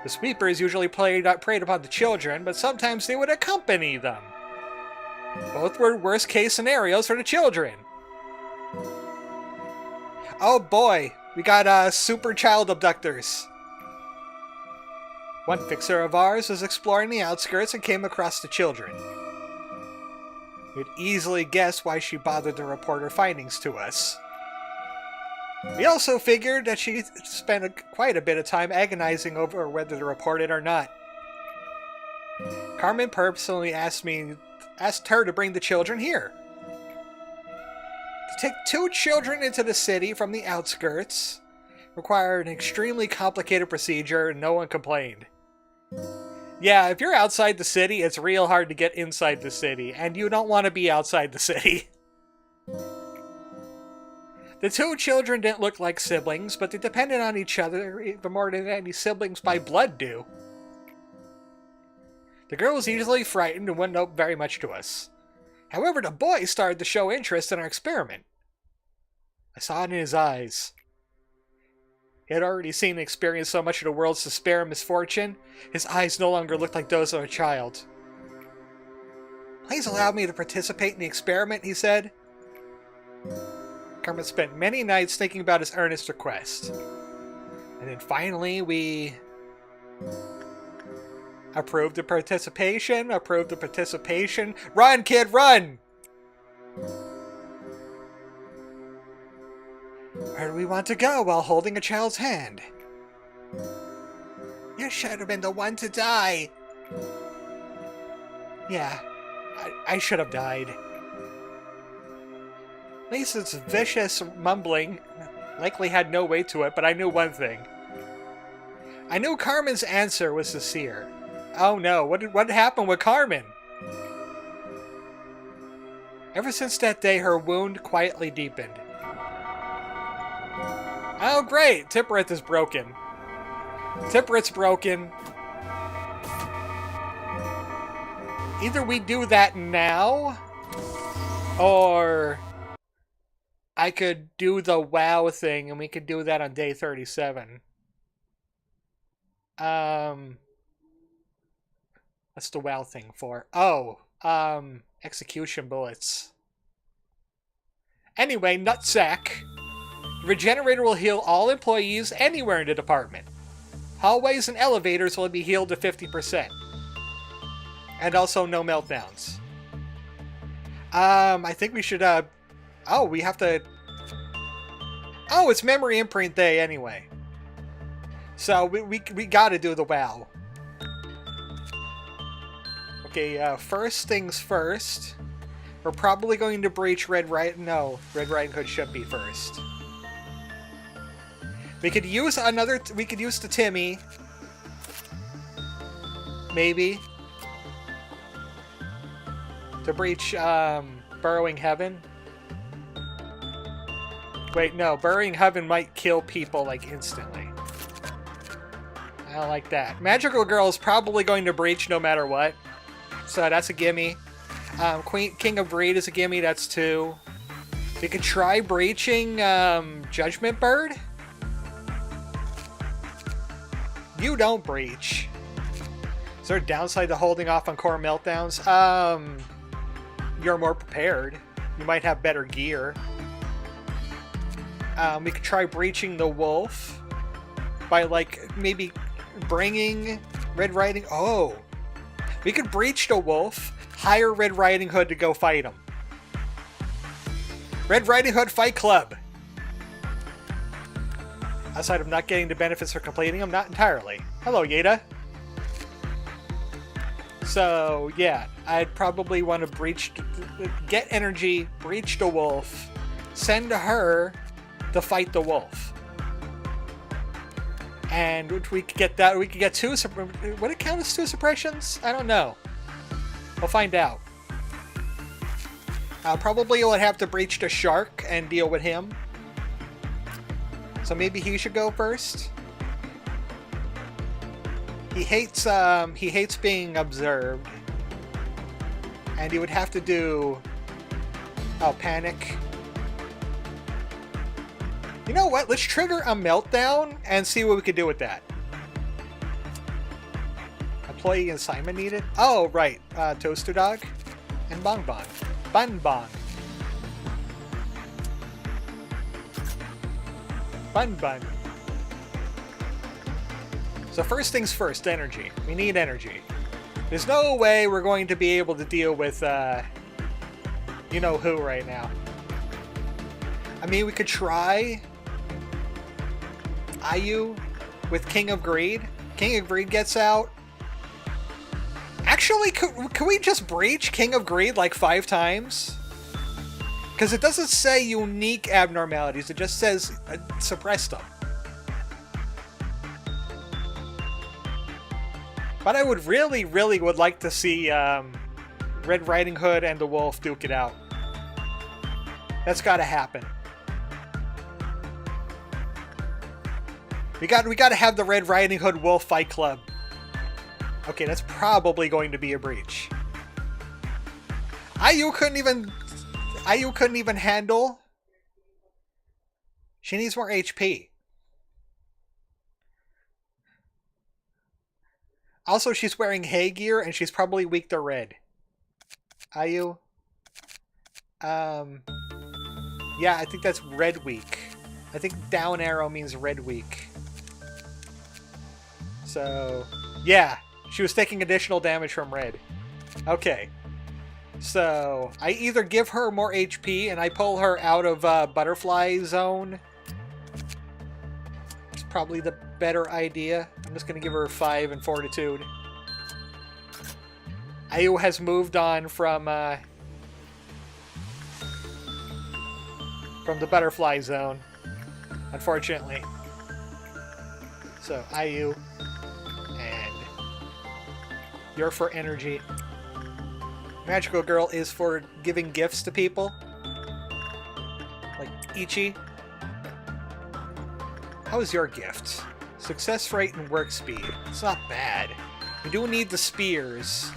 The Sweepers usually preyed upon the children, but sometimes they would accompany them. Both were worst-case scenarios for the children. Oh boy, we got super child abductors. One fixer of ours was exploring the outskirts and came across the children. You'd easily guess why she bothered to report her findings to us. We also figured that she spent quite a bit of time agonizing over whether to report it or not. Carmen personally asked her to bring the children here. To take 2 children into the city from the outskirts required an extremely complicated procedure, and no one complained. Yeah, if you're outside the city, it's real hard to get inside the city, and you don't want to be outside the city. The 2 children didn't look like siblings, but they depended on each other even more than any siblings by blood do. The girl was easily frightened and wouldn't know very much to us. However, the boy started to show interest in our experiment. I saw it in his eyes. He had already seen and experienced so much of the world's despair and misfortune, his eyes no longer looked like those of a child. "Please allow me to participate in the experiment," he said. Carmen spent many nights thinking about his earnest request. And then finally we approved the participation. Run, kid, run! Where do we want to go while holding a child's hand? You should have been the one to die. Yeah, I should have died. Lisa's vicious mumbling likely had no weight to it, but I knew one thing. I knew Carmen's answer was sincere. Oh no, what happened with Carmen? Ever since that day, her wound quietly deepened. Oh great, Tipperith is broken. Tipperith's broken. Either we do that now, or I could do the WoW thing, and we could do that on day 37. What's the WoW thing for? Oh, execution bullets. Anyway, Netzach. The regenerator will heal all employees anywhere in the department. Hallways and elevators will be healed to 50%. And also no meltdowns. I think we should, oh, we have to... Oh, it's Memory Imprint Day anyway. So, we gotta do the WoW. Okay, first things first. We're probably going to breach Red Riding... No, Red Riding Hood should be first. We could use another... We could use the Timmy. Maybe. To breach, Burrowing Heaven. Wait, no. Burrowing Heaven might kill people, like, instantly. I don't like that. Magical Girl is probably going to breach no matter what. So that's a gimme. King of Greed is a gimme. That's 2. We could try breaching, Judgment Bird. You don't breach. Is there a downside to holding off on core meltdowns? You're more prepared. You might have better gear. We could try breaching the wolf by, like, maybe bringing Red Riding... Oh! We could breach the wolf, hire Red Riding Hood to go fight him. Red Riding Hood Fight Club! Outside of not getting the benefits for completing them, not entirely. Hello, Yeda. So, yeah, I'd probably want to breach... Get energy, breach the wolf, send her to fight the wolf. And we could get that. We could get 2... Would it count as 2 suppressions? I don't know. We'll find out. Probably would have to breach the shark and deal with him. So maybe he should go first. He hates being observed. And he would have to do... Oh, panic. You know what? Let's trigger a meltdown and see what we can do with that. Employee assignment needed? Oh, right. Toaster Dog and Bong Bong. Bun Bong. Bun Bun. So first things first, energy. We need energy. There's no way we're going to be able to deal with, you know who right now. I mean, we could try... Ayu with King of Greed. King of Greed gets out. Actually, could we just breach King of Greed like 5 times? Because it doesn't say unique abnormalities, it just says suppress them. But I would really would like to see Red Riding Hood and the Wolf duke it out. That's gotta happen. We gotta have the Red Riding Hood Wolf Fight Club. Okay, that's probably going to be a breach. Ayu couldn't even handle. She needs more HP. Also, she's wearing hay gear and she's probably weak to red. Ayu. Yeah, I think that's red weak. I think down arrow means red weak. So, yeah. She was taking additional damage from red. Okay. So, I either give her more HP and I pull her out of butterfly zone. It's probably the better idea. I'm just going to give her 5 and fortitude. Ayu has moved on from the butterfly zone, unfortunately. So, Ayu. You're for energy. Magical Girl is for giving gifts to people. Like Ichi. How is your gift? Success rate and work speed. It's not bad. We do need the spears.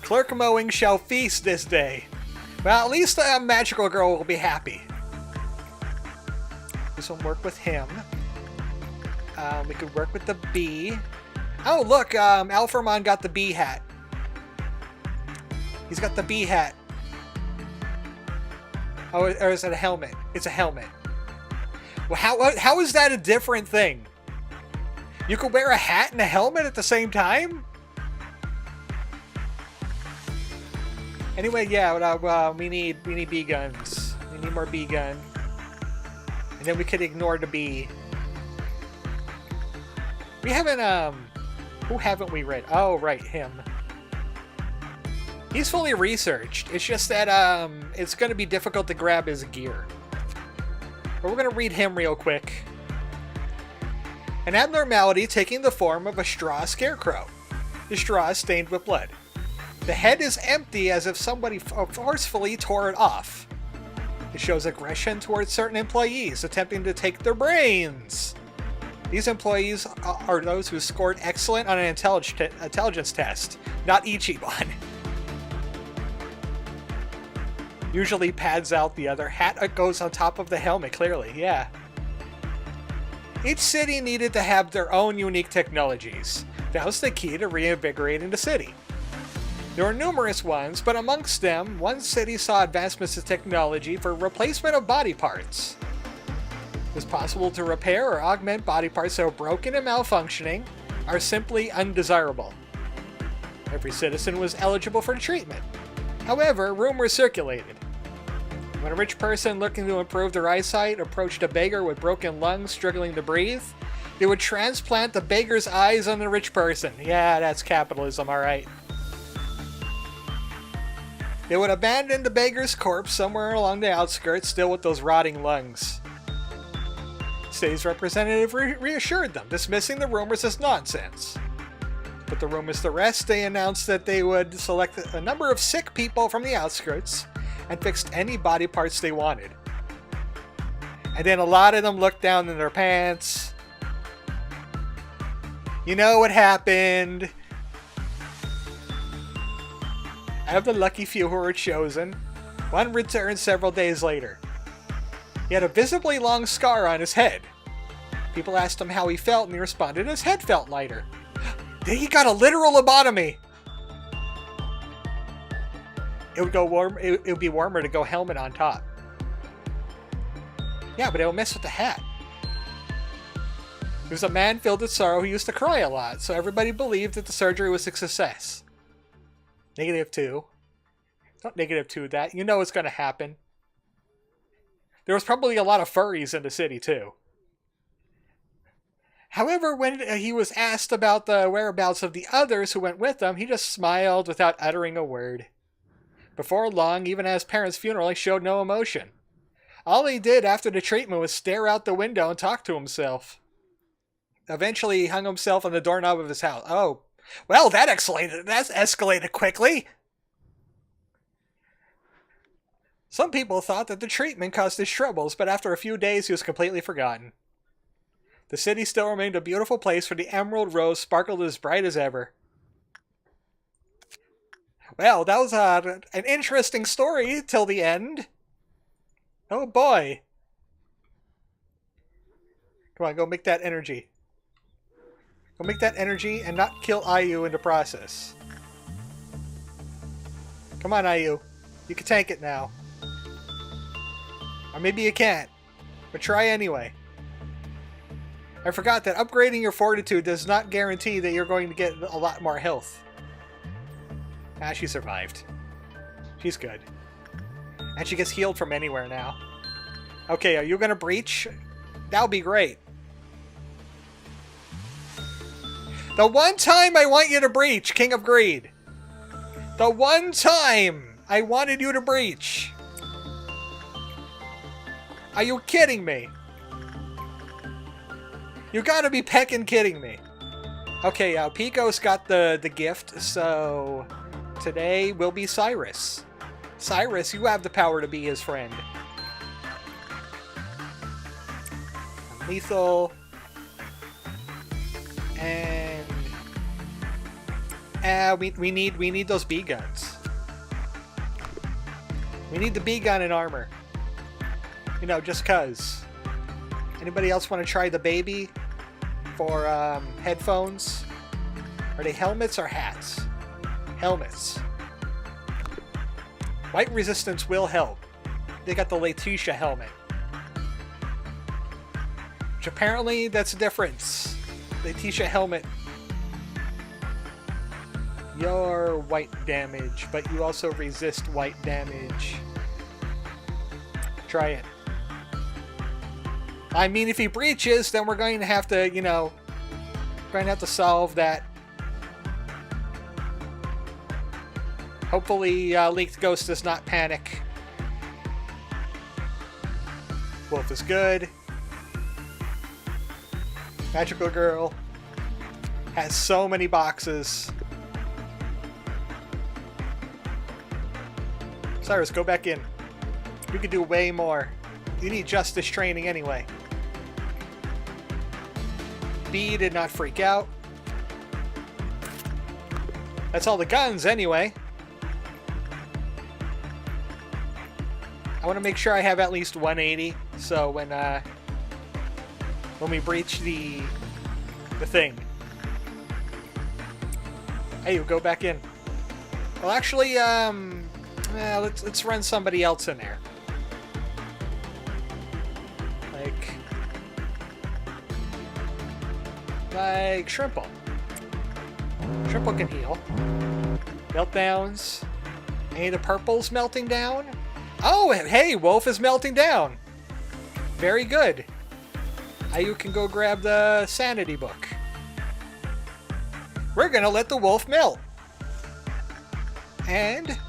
Clerk mowing shall feast this day. Well, at least Magical Girl will be happy. Do some work with him. We could work with the bee. Oh, look, Alphamon got the bee hat. He's got the bee hat. Oh, or is it a helmet? It's a helmet. Well, how is that a different thing? You could wear a hat and a helmet at the same time? Anyway, yeah, we need bee guns. We need more bee gun. And then we could ignore the bee. We haven't, who haven't we read? Oh, right, him. He's fully researched. It's just that, it's going to be difficult to grab his gear. But we're going to read him real quick. An abnormality taking the form of a straw scarecrow. The straw is stained with blood. The head is empty as if somebody forcefully tore it off. It shows aggression towards certain employees attempting to take their brains. These employees are those who scored excellent on an intelligence test, not Ichiban. Usually pads out the other. Hat goes on top of the helmet, clearly, yeah. Each city needed to have their own unique technologies. That was the key to reinvigorating the city. There were numerous ones, but amongst them, one city saw advancements in technology for replacement of body parts. It was possible to repair or augment body parts that were broken and malfunctioning, or simply undesirable. Every citizen was eligible for treatment. However, rumors circulated. When a rich person looking to improve their eyesight approached a beggar with broken lungs struggling to breathe, they would transplant the beggar's eyes on the rich person. Yeah, that's capitalism, alright. They would abandon the beggar's corpse somewhere along the outskirts, still with those rotting lungs. The city's representative reassured them, dismissing the rumors as nonsense. Put the rumors to rest, they announced that they would select a number of sick people from the outskirts and fixed any body parts they wanted. And then a lot of them looked down in their pants. You know what happened. Of the lucky few who were chosen, one returned several days later. He had a visibly long scar on his head. People asked him how he felt, and he responded his head felt lighter. He got a literal lobotomy! It would go warm. It would be warmer to go helmet on top. Yeah, but it'll mess with the hat. He was a man filled with sorrow who used to cry a lot, so everybody believed that the surgery was a success. -2. Don't -2 that. You know what's going to happen. There was probably a lot of furries in the city, too. However, when he was asked about the whereabouts of the others who went with him, he just smiled without uttering a word. Before long, even at his parents' funeral, he showed no emotion. All he did after the treatment was stare out the window and talk to himself. Eventually, he hung himself on the doorknob of his house. Oh, well, that's escalated quickly. Some people thought that the treatment caused his troubles, but after a few days, he was completely forgotten. The city still remained a beautiful place where the emerald rose sparkled as bright as ever. Well, that was an interesting story till the end. Oh boy. Come on, go make that energy. Go make that energy and not kill Ayu in the process. Come on, Ayu. You can tank it now. Or maybe you can't. But try anyway. I forgot that upgrading your fortitude does not guarantee that you're going to get a lot more health. Ah, she survived. She's good. And she gets healed from anywhere now. Okay, are you going to breach? That'll be great. The one time I want you to breach, King of Greed. The one time I wanted you to breach. Are you kidding me? You gotta be pecking kidding me. Okay, Pico's got the gift, so today will be Cyrus. Cyrus, you have the power to be his friend. Lethal. And we need those B guns. We need the B gun in armor. You know, just cuz. Anybody else want to try the baby for headphones? Are they helmets or hats? Helmets. White resistance will help. They got the Letitia helmet. Which apparently that's a difference. Letitia helmet. You're white damage, but you also resist white damage. Try it. I mean, if he breaches, then we're going to have to, you know, going to have to solve that. Hopefully, Leaked Ghost does not panic. Wolf is good. Magical Girl has so many boxes. Cyrus, go back in. You could do way more. You need justice training anyway. B did not freak out. That's all the guns anyway. I want to make sure I have at least 180, so when we breach the thing. Hey, you go back in. Well, actually, let's run somebody else in there. Like Shrimple. Shrimple can heal. Meltdowns. Any of the purples melting down? Oh, hey, Wolf is melting down. Very good. You can go grab the sanity book. We're gonna let the wolf melt. And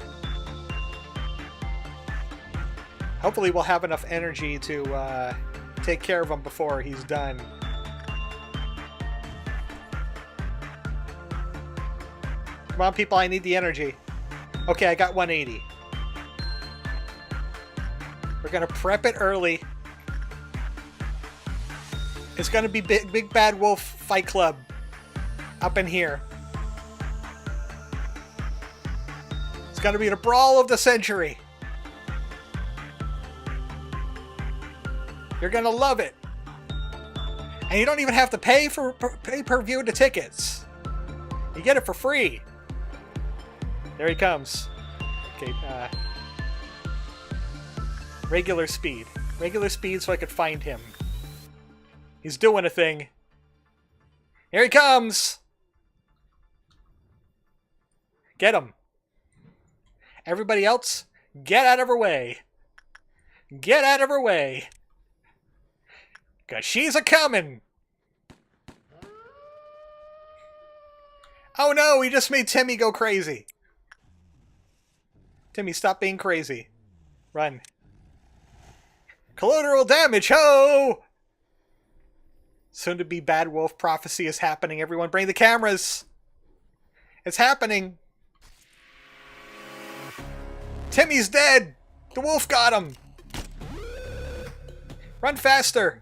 hopefully we'll have enough energy to take care of him before he's done. Come on, people, I need the energy. Okay, I got 180. We're gonna prep it early. It's gonna be Big Bad Wolf Fight Club up in here. It's gonna be the brawl of the century. You're gonna love it. And you don't even have to pay for pay-per-view the tickets. You get it for free. There he comes. Okay, regular speed. Regular speed so I could find him. He's doing a thing. Here he comes! Get him. Everybody else, get out of her way. Get out of her way. 'Cause she's a-coming. Oh no, we just made Timmy go crazy. Timmy, stop being crazy. Run. Collateral damage, ho! Soon to be bad wolf prophecy is happening. Everyone bring the cameras. It's happening. Timmy's dead. The wolf got him. Run faster.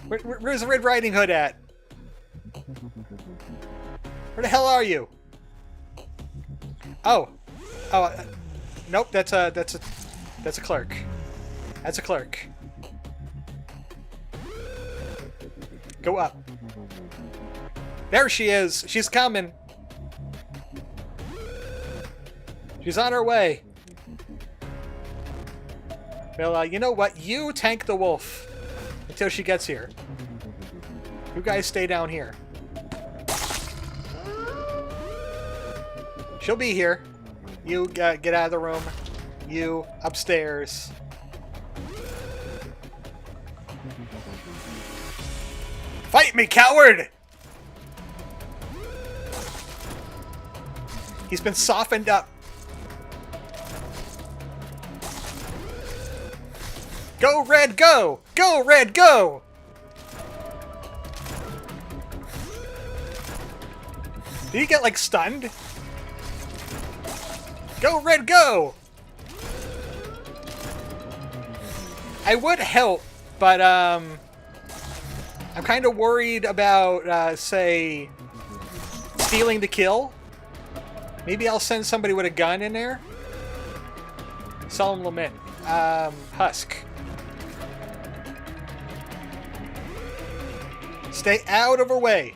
Where's the Red Riding Hood at? Where the hell are you? Oh, nope. That's a clerk. That's a clerk. Go up. There she is. She's coming. She's on her way. Well, you know what? You tank the wolf until she gets here. You guys stay down here. She'll be here. You get out of the room. You upstairs. Fight me, coward! He's been softened up. Go, Red, go! Go, Red, go! Did he get, like, stunned? Go, Red, go! I would help, but, I'm kind of worried about, say, stealing the kill. Maybe I'll send somebody with a gun in there. Solemn Lament. Husk. Stay out of her way.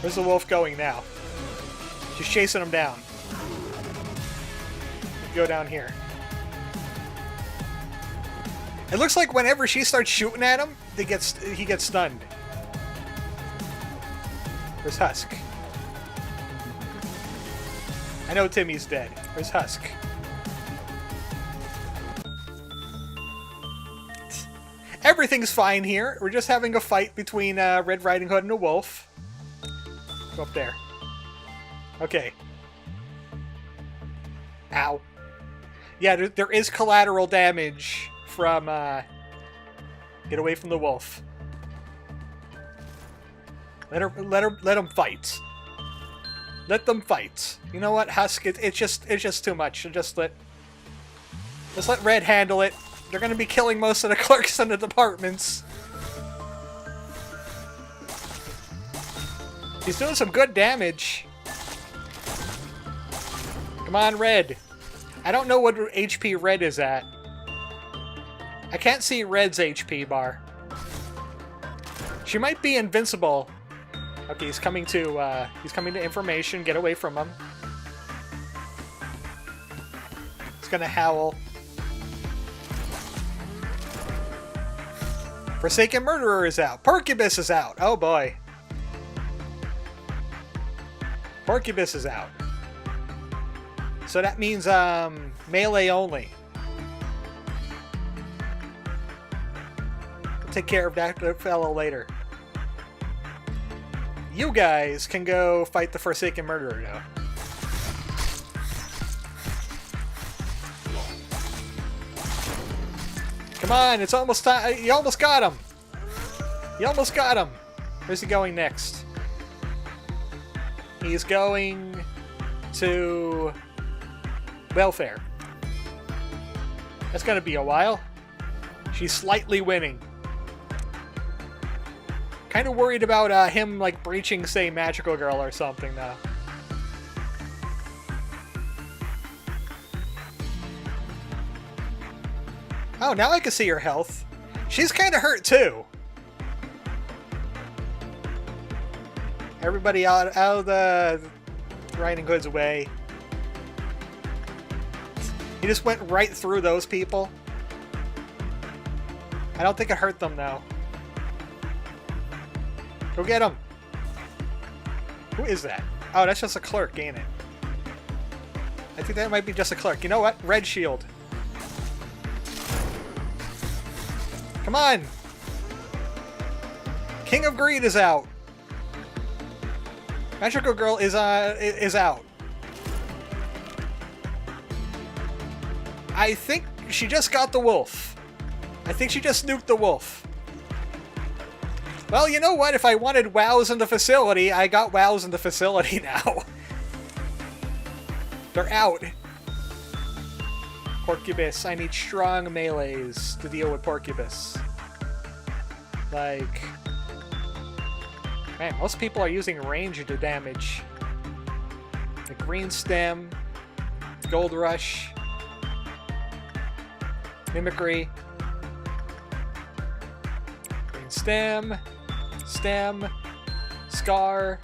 Where's the wolf going now? She's chasing him down. Go down here. It looks like whenever she starts shooting at him, he gets stunned. Where's Husk? I know Timmy's dead. Where's Husk? Everything's fine here. We're just having a fight between Red Riding Hood and a wolf. Go up there. Okay. Ow. Yeah, there is collateral damage from, get away from the wolf. Let them fight. Let them fight. You know what, Husk? It's just too much. Let's let Red handle it. They're gonna be killing most of the clerks in the departments. He's doing some good damage. Come on, Red. I don't know what HP Red is at. I can't see Red's HP bar. She might be invincible. Okay, he's coming to information. Get away from him. He's gonna howl. Forsaken Murderer is out. Porcubus is out. Oh boy. Porcubus is out. So that means melee only. We'll take care of that fellow later. You guys can go fight the Forsaken Murderer now. Come on, it's almost time. You almost got him. You almost got him. Where's he going next? He's going to welfare. That's gonna be a while. She's slightly winning. Kind of worried about him like breaching, say, Magical Girl or something though. Oh, now I can see her health. She's kind of hurt too. Everybody out of the Riding Hood's way. He just went right through those people. I don't think it hurt them though. Go get him. Who is that? Oh, that's just a clerk, ain't it? I think that might be just a clerk. You know what? Red shield. Come on! King of Greed is out. Magical Girl is out. I think she just got the wolf. I think she just nuked the wolf. Well, you know what? If I wanted wows in the facility, I got wows in the facility now. They're out. Porcubus. I need strong melees to deal with Porcubus. Like... Man, most people are using range to damage. The green stem, gold rush, mimicry, green stem, scar,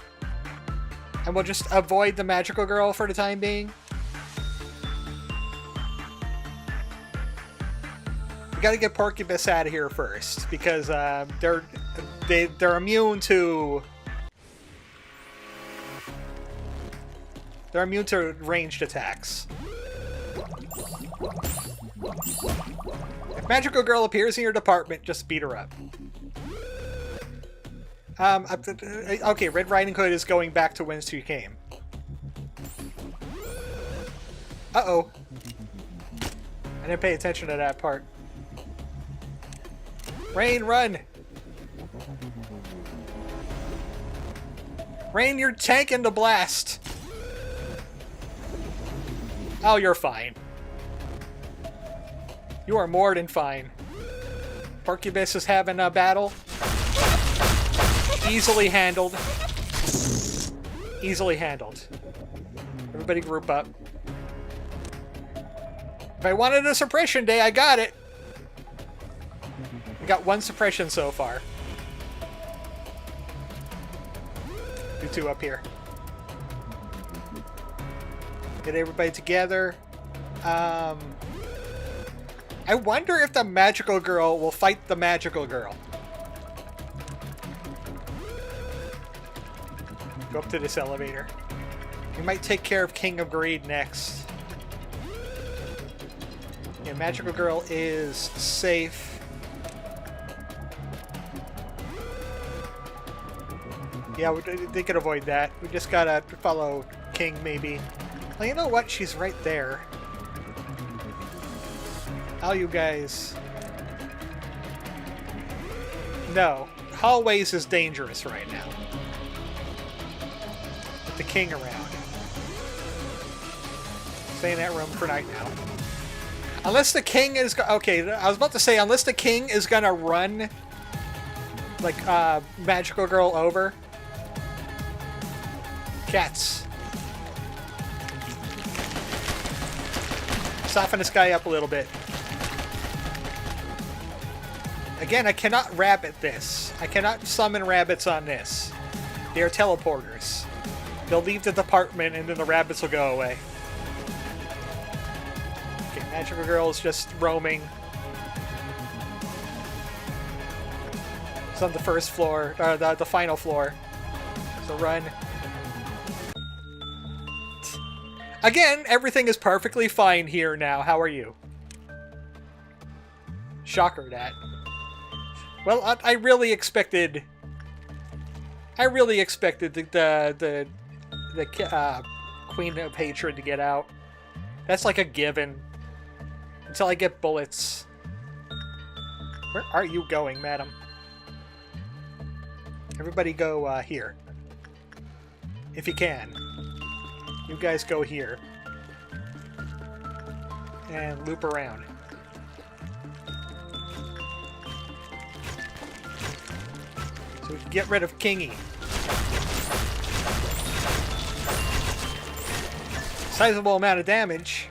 and we'll just avoid the magical girl for the time being. We gotta get Porcubus out of here first because they're immune to. They're immune to ranged attacks. If Magical Girl appears in your department, just beat her up. Okay, Red Riding Hood is going back to whence she came. Uh-oh. I didn't pay attention to that part. Rain, run! Rain, you're tanking the blast! Oh, you're fine. You are more than fine. Porcubus is having a battle. Easily handled. Easily handled. Everybody group up. If I wanted a suppression day, I got it. We got one suppression so far. You two up here. Get everybody together. I wonder if the Magical Girl will fight the Magical Girl. Go up to this elevator. We might take care of King of Greed next. Yeah, Magical Girl is safe. Yeah, they could avoid that. We just gotta follow King, maybe. Well, you know what? She's right there. All you guys... No. Hallways is dangerous right now. With the King around. Stay in that room for night now. Unless the King is... Okay, I was about to say, unless the King is gonna run... Like, Magical Girl over. Cats. Soften this guy up a little bit. Again, I cannot rabbit this. I cannot summon rabbits on this. They are teleporters. They'll leave the department and then the rabbits will go away. Okay, Magical Girl is just roaming. It's on the first floor, or the final floor. So run. Again, everything is perfectly fine here now. How are you? Shocker that. Well, I really expected... the Queen of Hatred to get out. That's like a given. Until I get bullets. Where are you going, madam? Everybody go here. If you can. You guys go here. And loop around. So we can get rid of Kingy. Sizable amount of damage.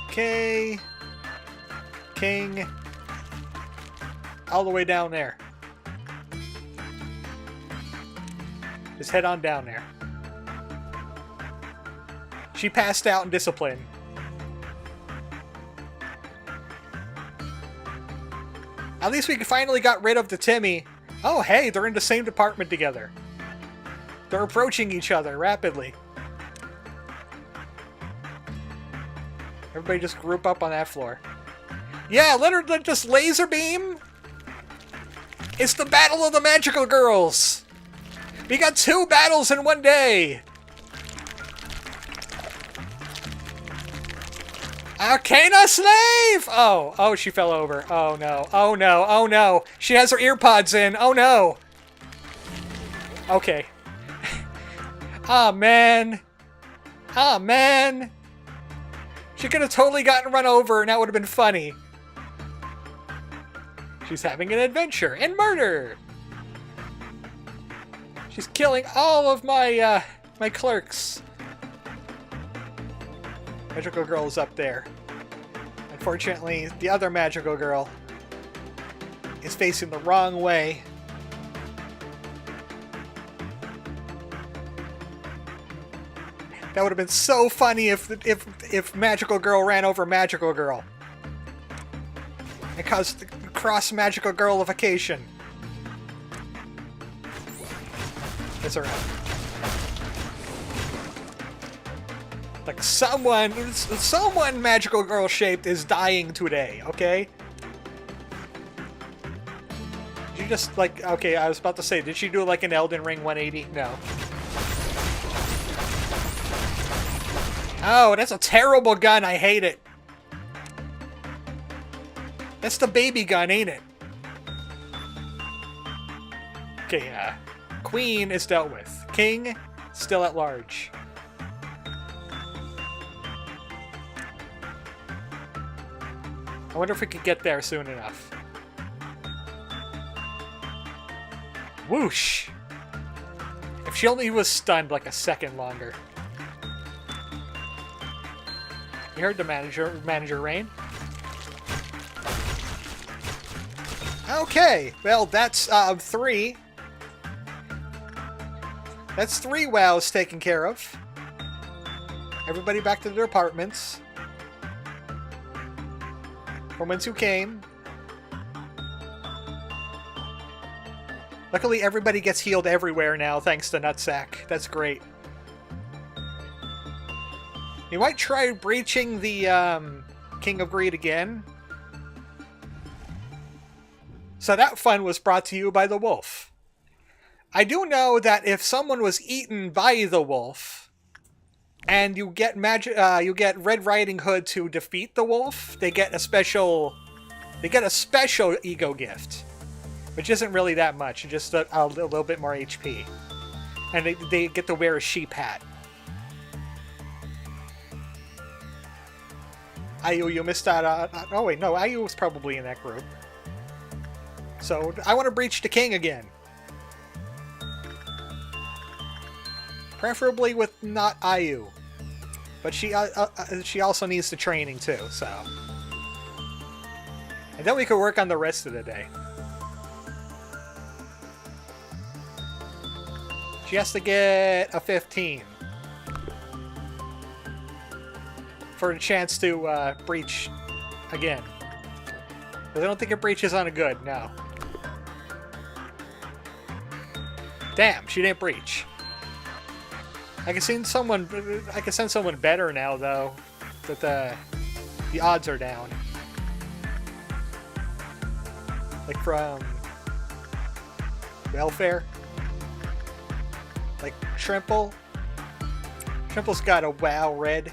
Okay. King. All the way down there. Just head on down there. She passed out in discipline. At least we finally got rid of the Timmy. Oh, hey, they're in the same department together. They're approaching each other rapidly. Everybody just group up on that floor. Yeah, let her just laser beam. It's the battle of the magical girls. We got 2 battles in one day. Arcana slave! Oh, she fell over. Oh no, oh no, oh no. She has her ear pods in. Oh no. Okay. Ah, man. Ah, man. She could have totally gotten run over and that would have been funny. She's having an adventure and murder. She's killing all of my, my clerks. Magical girl is up there. Unfortunately, the other magical girl is facing the wrong way. That would have been so funny if Magical Girl ran over Magical Girl. It caused cross Magical Girlification. It's alright. Like someone Magical Girl shaped is dying today, okay? Did you just like, okay, I was about to say, did she do like an Elden Ring 180? No. Oh, that's a terrible gun. I hate it. That's the baby gun, ain't it? Okay, Queen is dealt with. King, still at large. I wonder if we could get there soon enough. Whoosh! If she only was stunned like a second longer. You heard the manager Rain. Okay, well that's 3. That's 3 wows taken care of. Everybody back to their apartments. From whence you came. Luckily everybody gets healed everywhere now thanks to Netzach. That's great. You might try breaching the King of Greed again. So that fun was brought to you by the wolf. I do know that if someone was eaten by the wolf, and you get Red Riding Hood to defeat the wolf, they get a special ego gift, which isn't really that much, just a little bit more HP, and they get to wear a sheep hat. Ayu, you missed out. Oh wait, no, Ayu was probably in that group. So I want to breach the king again. Preferably with not Ayu. But she also needs the training too, so. And then we could work on the rest of the day. She has to get a 15. For a chance to breach again. Because I don't think it breaches on a good, no. Damn, she didn't breach. I can send someone better now though. That the odds are down. Like from Welfare. Like Shrimple. Shrimple's got a WoW red.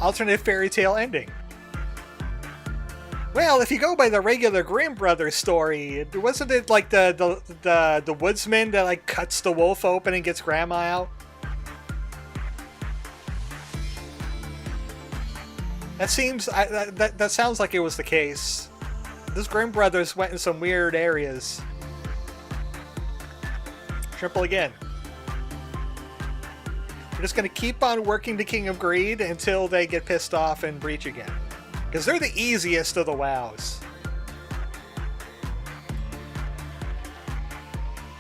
Alternate fairy tale ending. Well, if you go by the regular Grimm Brothers story, wasn't it like the woodsman that like cuts the wolf open and gets grandma out? That seems that sounds like it was the case. Those Grimm Brothers went in some weird areas. Triple again. We're just going to keep on working the King of Greed until they get pissed off and breach again. Because they're the easiest of the WoWs.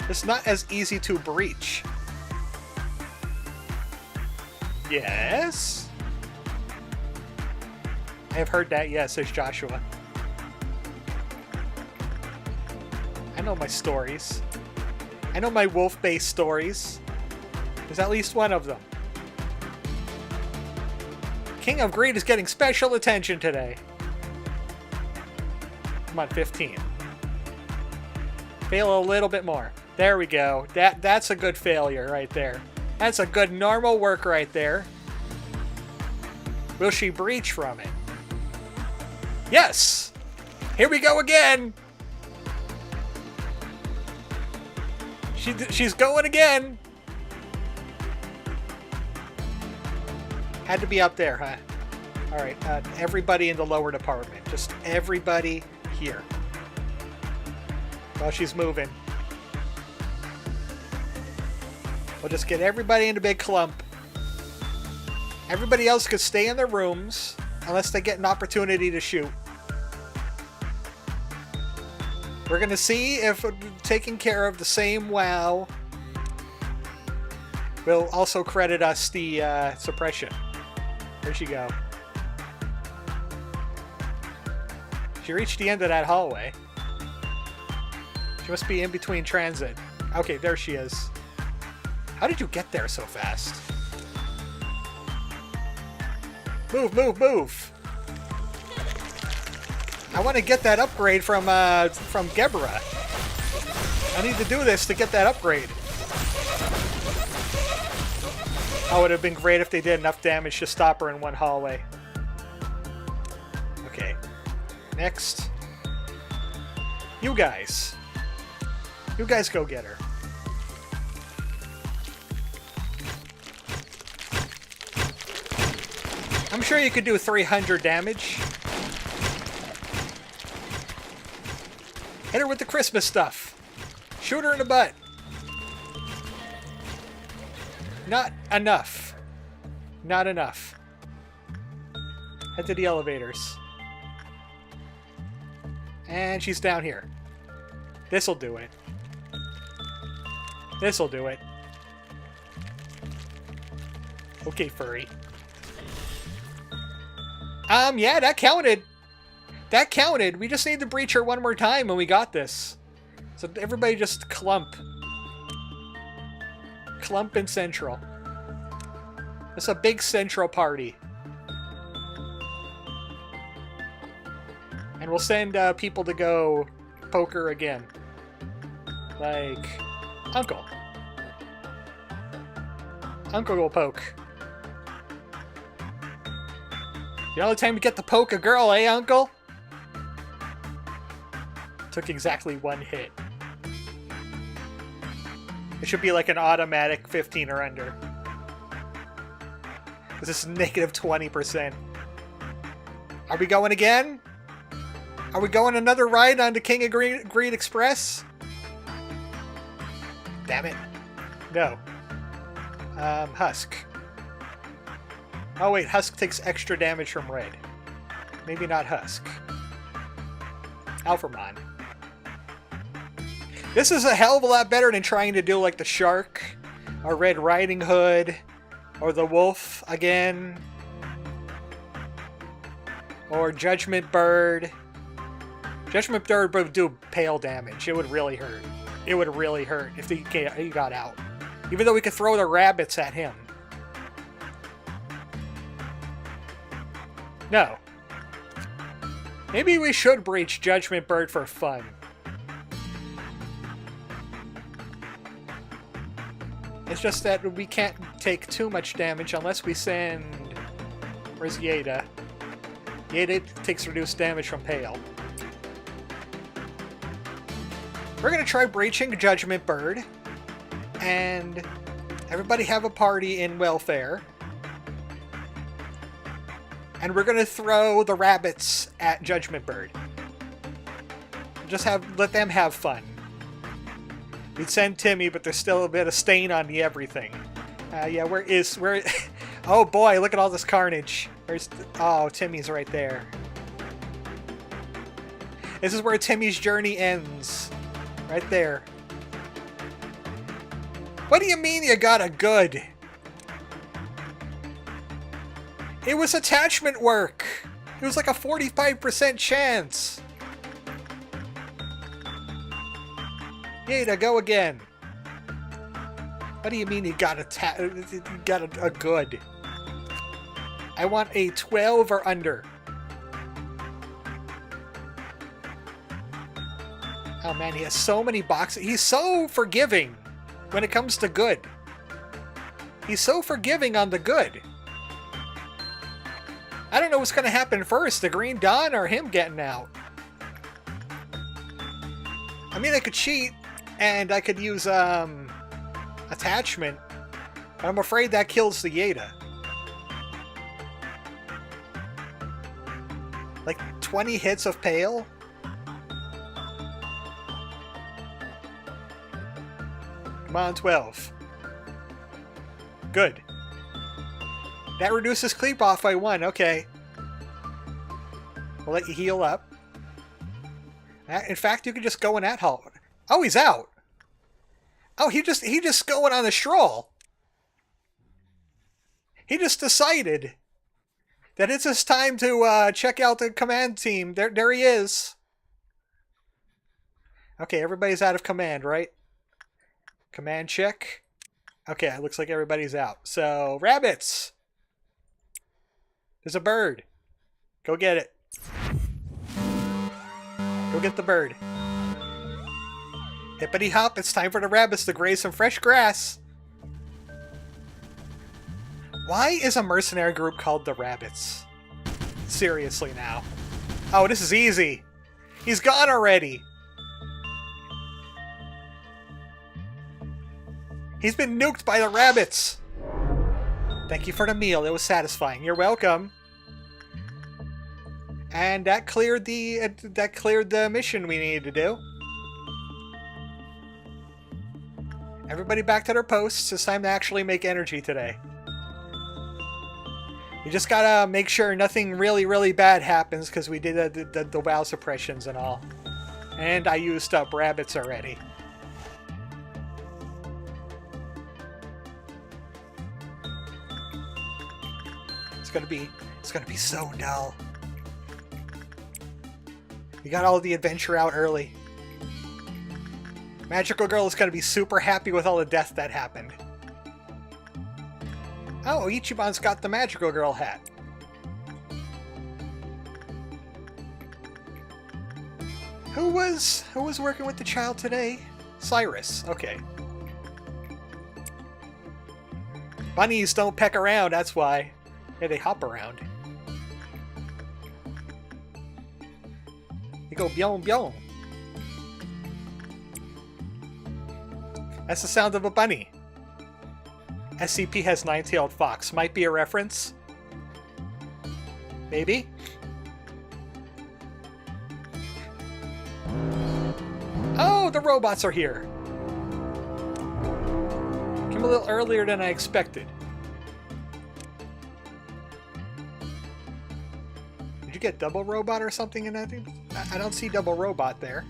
It's not as easy to breach. Yes? I have heard that, yes, says Joshua. I know my stories. I know my wolf-based stories. There's at least one of them. King of Greed is getting special attention today. Come on, 15. Fail a little bit more. There we go. That's a good failure right there. That's a good normal work right there. Will she breach from it? Yes! Here we go again! She's going again! Had to be up there, huh? Alright, everybody in the lower department. Just everybody here. While she's moving. We'll just get everybody in a big clump. Everybody else could stay in their rooms unless they get an opportunity to shoot. We're gonna see if taking care of the same WoW will also credit us the suppression. Where'd she go? She reached the end of that hallway. She must be in between transit. Okay, there she is. How did you get there so fast? Move, move, move! I want to get that upgrade from Gebura. I need to do this to get that upgrade. Oh, it would have been great if they did enough damage to stop her in one hallway. Okay. Next. You guys. You guys go get her. I'm sure you could do 300 damage. Hit her with the Christmas stuff. Shoot her in the butt. Not enough. Not enough. Head to the elevators. And she's down here. This'll do it. This'll do it. Okay, furry. Yeah, that counted. That counted. We just need to breach her one more time and we got this. So everybody just clump. Clump in Central. It's a big Central party. And we'll send people to go poke her again. Like Uncle. Uncle will poke. The only time you get to poke a girl, eh, Uncle? Took exactly one hit. It should be like an automatic 15 or under. This is negative 20%. Are we going again? Are we going another ride on the King of Greed Express? Damn it. No. Husk. Oh wait, Husk takes extra damage from red. Maybe not Husk. Alphamon. This is a hell of a lot better than trying to do like the Shark, or Red Riding Hood, or the Wolf again, or Judgment Bird. Judgment Bird would do pale damage. It would really hurt. It would really hurt if he got out. Even though we could throw the rabbits at him. No. Maybe we should breach Judgment Bird for fun. It's just that we can't take too much damage unless we send... Where's Yeda? Yeda takes reduced damage from Pale. We're gonna try breaching Judgment Bird. And everybody have a party in welfare. And we're gonna throw the rabbits at Judgment Bird. Just let them have fun. We'd send Timmy, but there's still a bit of stain on the everything. Yeah, where... Oh boy, look at all this carnage. Oh, Timmy's right there. This is where Timmy's journey ends. Right there. What do you mean you got a good? It was attachment work. It was like a 45% chance. Yada, go again. What do you mean you got a good? I want a 12 or under. Oh man, he has so many boxes. He's so forgiving when it comes to good. He's so forgiving on the good. I don't know what's going to happen first, the Green Dawn or him getting out. I mean, I could cheat, and I could use, attachment, but I'm afraid that kills the Yeta. Like, 20 hits of Pale? Come on, 12. Good. That reduces creep off by 1, okay. We'll let you heal up. In fact, you can just go in that halt. Oh, he's out! Oh, he just going on a stroll. He just decided that it's his time to check out the command team. There he is. Okay, everybody's out of command, right? Command check. Okay, it looks like everybody's out. So, rabbits! There's a bird. Go get it. Go get the bird. Hippity hop, it's time for the rabbits to graze some fresh grass. Why is a mercenary group called the Rabbits? Seriously now. Oh, this is easy. He's gone already. He's been nuked by the rabbits. Thank you for the meal. It was satisfying. You're welcome. And that cleared the mission we needed to do. Everybody back to their posts. It's time to actually make energy today. You just gotta make sure nothing really, really bad happens because we did the WoW suppressions and all. And I used up rabbits already. It's gonna be so dull. We got all the adventure out early. Magical Girl is gonna be super happy with all the death that happened. Oh, Ichiban's got the Magical Girl hat. Who was working with the child today? Cyrus. Okay. Bunnies don't peck around, that's why. Yeah, they hop around. They go byong byong. That's the sound of a bunny. SCP has nine-tailed fox. Might be a reference. Maybe. Oh, the robots are here. Came a little earlier than I expected. Did you get double robot or something in that thing? I don't see double robot there.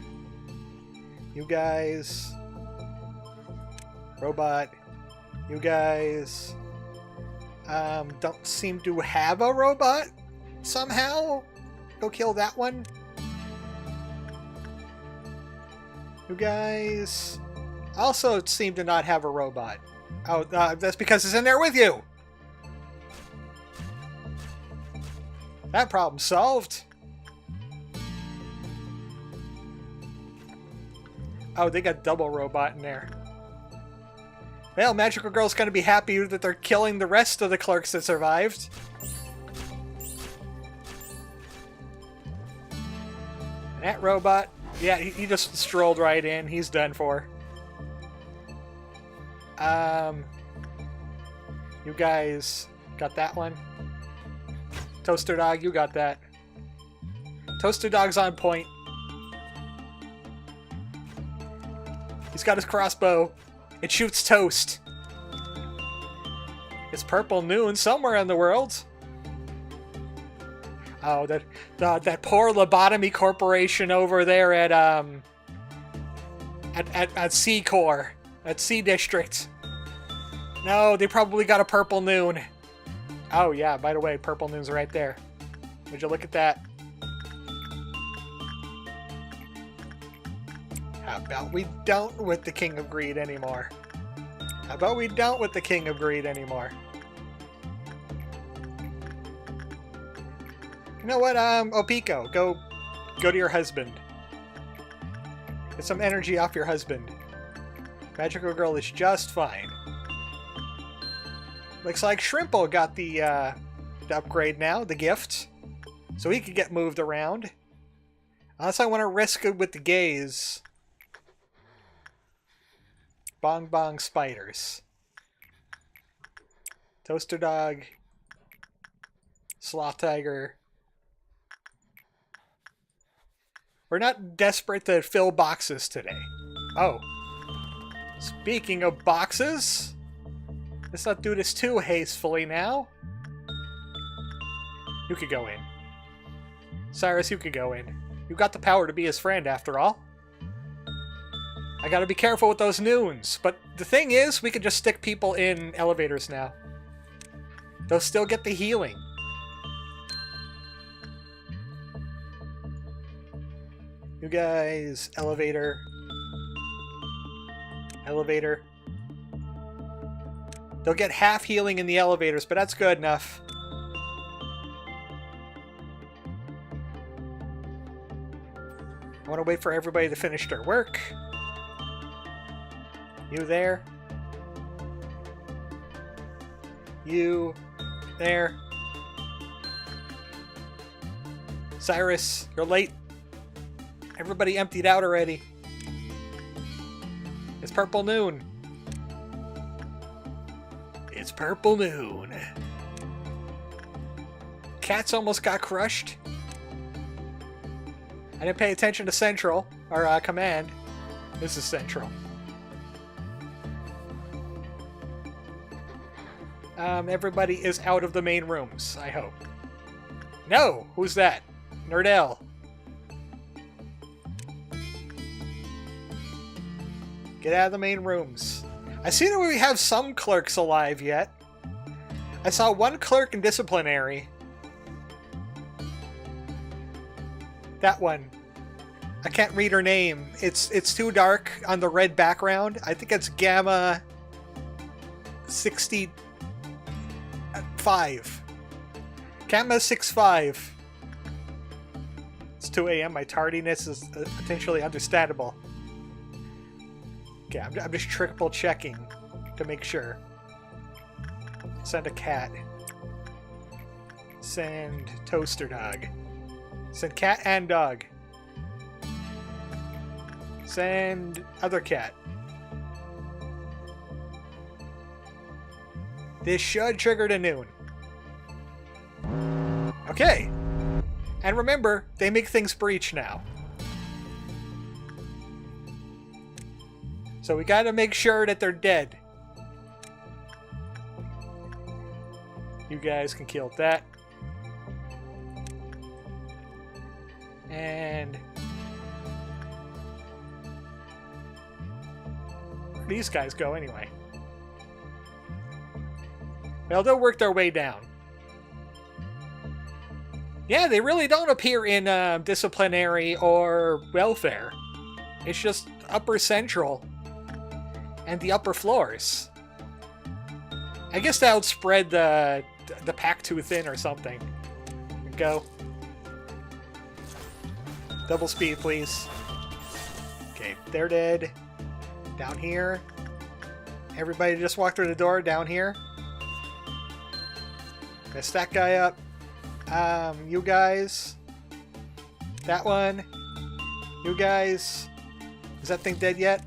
You guys... Robot. You guys... don't seem to have a robot somehow. Go kill that one. You guys also seem to not have a robot. Oh, that's because it's in there with you. That problem solved. Oh, they got double robot in there. Well, Magical Girl's gonna be happy that they're killing the rest of the clerks that survived. And that robot, yeah, he just strolled right in. He's done for. You guys got that one? Toaster Dog, you got that. Toaster Dog's on point. He's got his crossbow. It shoots toast. It's purple noon somewhere in the world. Oh, that poor Lobotomy Corporation over there at C Corps, at C District. No, they probably got a purple noon. Oh yeah, by the way, purple noon's right there. Would you look at that? How about we don't with the King of Greed anymore? How about we don't with the King of Greed anymore? You know what, Opiko, go to your husband. Get some energy off your husband. Magical Girl is just fine. Looks like Shrimpo got the upgrade now, the gift. So he could get moved around. Unless I want to risk it with the gaze. Bong Bong Spiders. Toaster Dog. Sloth Tiger. We're not desperate to fill boxes today. Oh. Speaking of boxes, let's not do this too hastily now. You could go in. Cyrus, you could go in. You got the power to be his friend, after all. I gotta be careful with those noons, but the thing is, we can just stick people in elevators now. They'll still get the healing. You guys, elevator. Elevator. They'll get half healing in the elevators, but that's good enough. I want to wait for everybody to finish their work. You there. You there. Cyrus, you're late. Everybody emptied out already. It's purple noon. It's purple noon. Cats almost got crushed. I didn't pay attention to Central, or Command. This is Central. Everybody is out of the main rooms, I hope. No! Who's that? Nerdell. Get out of the main rooms. I see that we have some clerks alive yet. I saw one clerk in disciplinary. That one. I can't read her name. It's too dark on the red background. I think it's Gamma 65. Gamma 65. It's 2 a.m. My tardiness is potentially understandable. Okay, I'm just triple checking to make sure. Send a cat. Send toaster dog. Send cat and dog. Send other cat. This should trigger to noon. Okay. And remember, they make things breach now. So we gotta make sure that they're dead. You guys can kill that. And where do these guys go anyway? Well, they'll work their way down. Yeah, they really don't appear in disciplinary or welfare. It's just upper central and the upper floors. I guess that would spread the pack too thin or something. Go. Double speed, please. Okay, they're dead. Down here. Everybody just walk through the door down here. Gonna stack guy up. You guys. That one. You guys. Is that thing dead yet?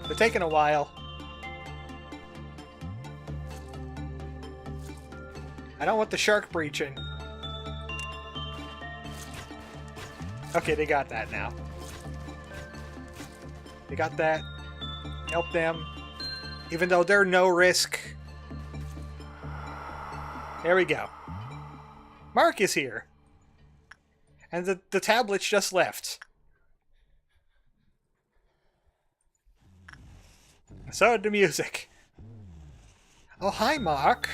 They're taking a while. I don't want the shark breaching. Okay, they got that now. They got that. Help them. Even though they're no risk. There we go. Mark is here. And the tablets just left. So did the music. Oh, hi, Mark.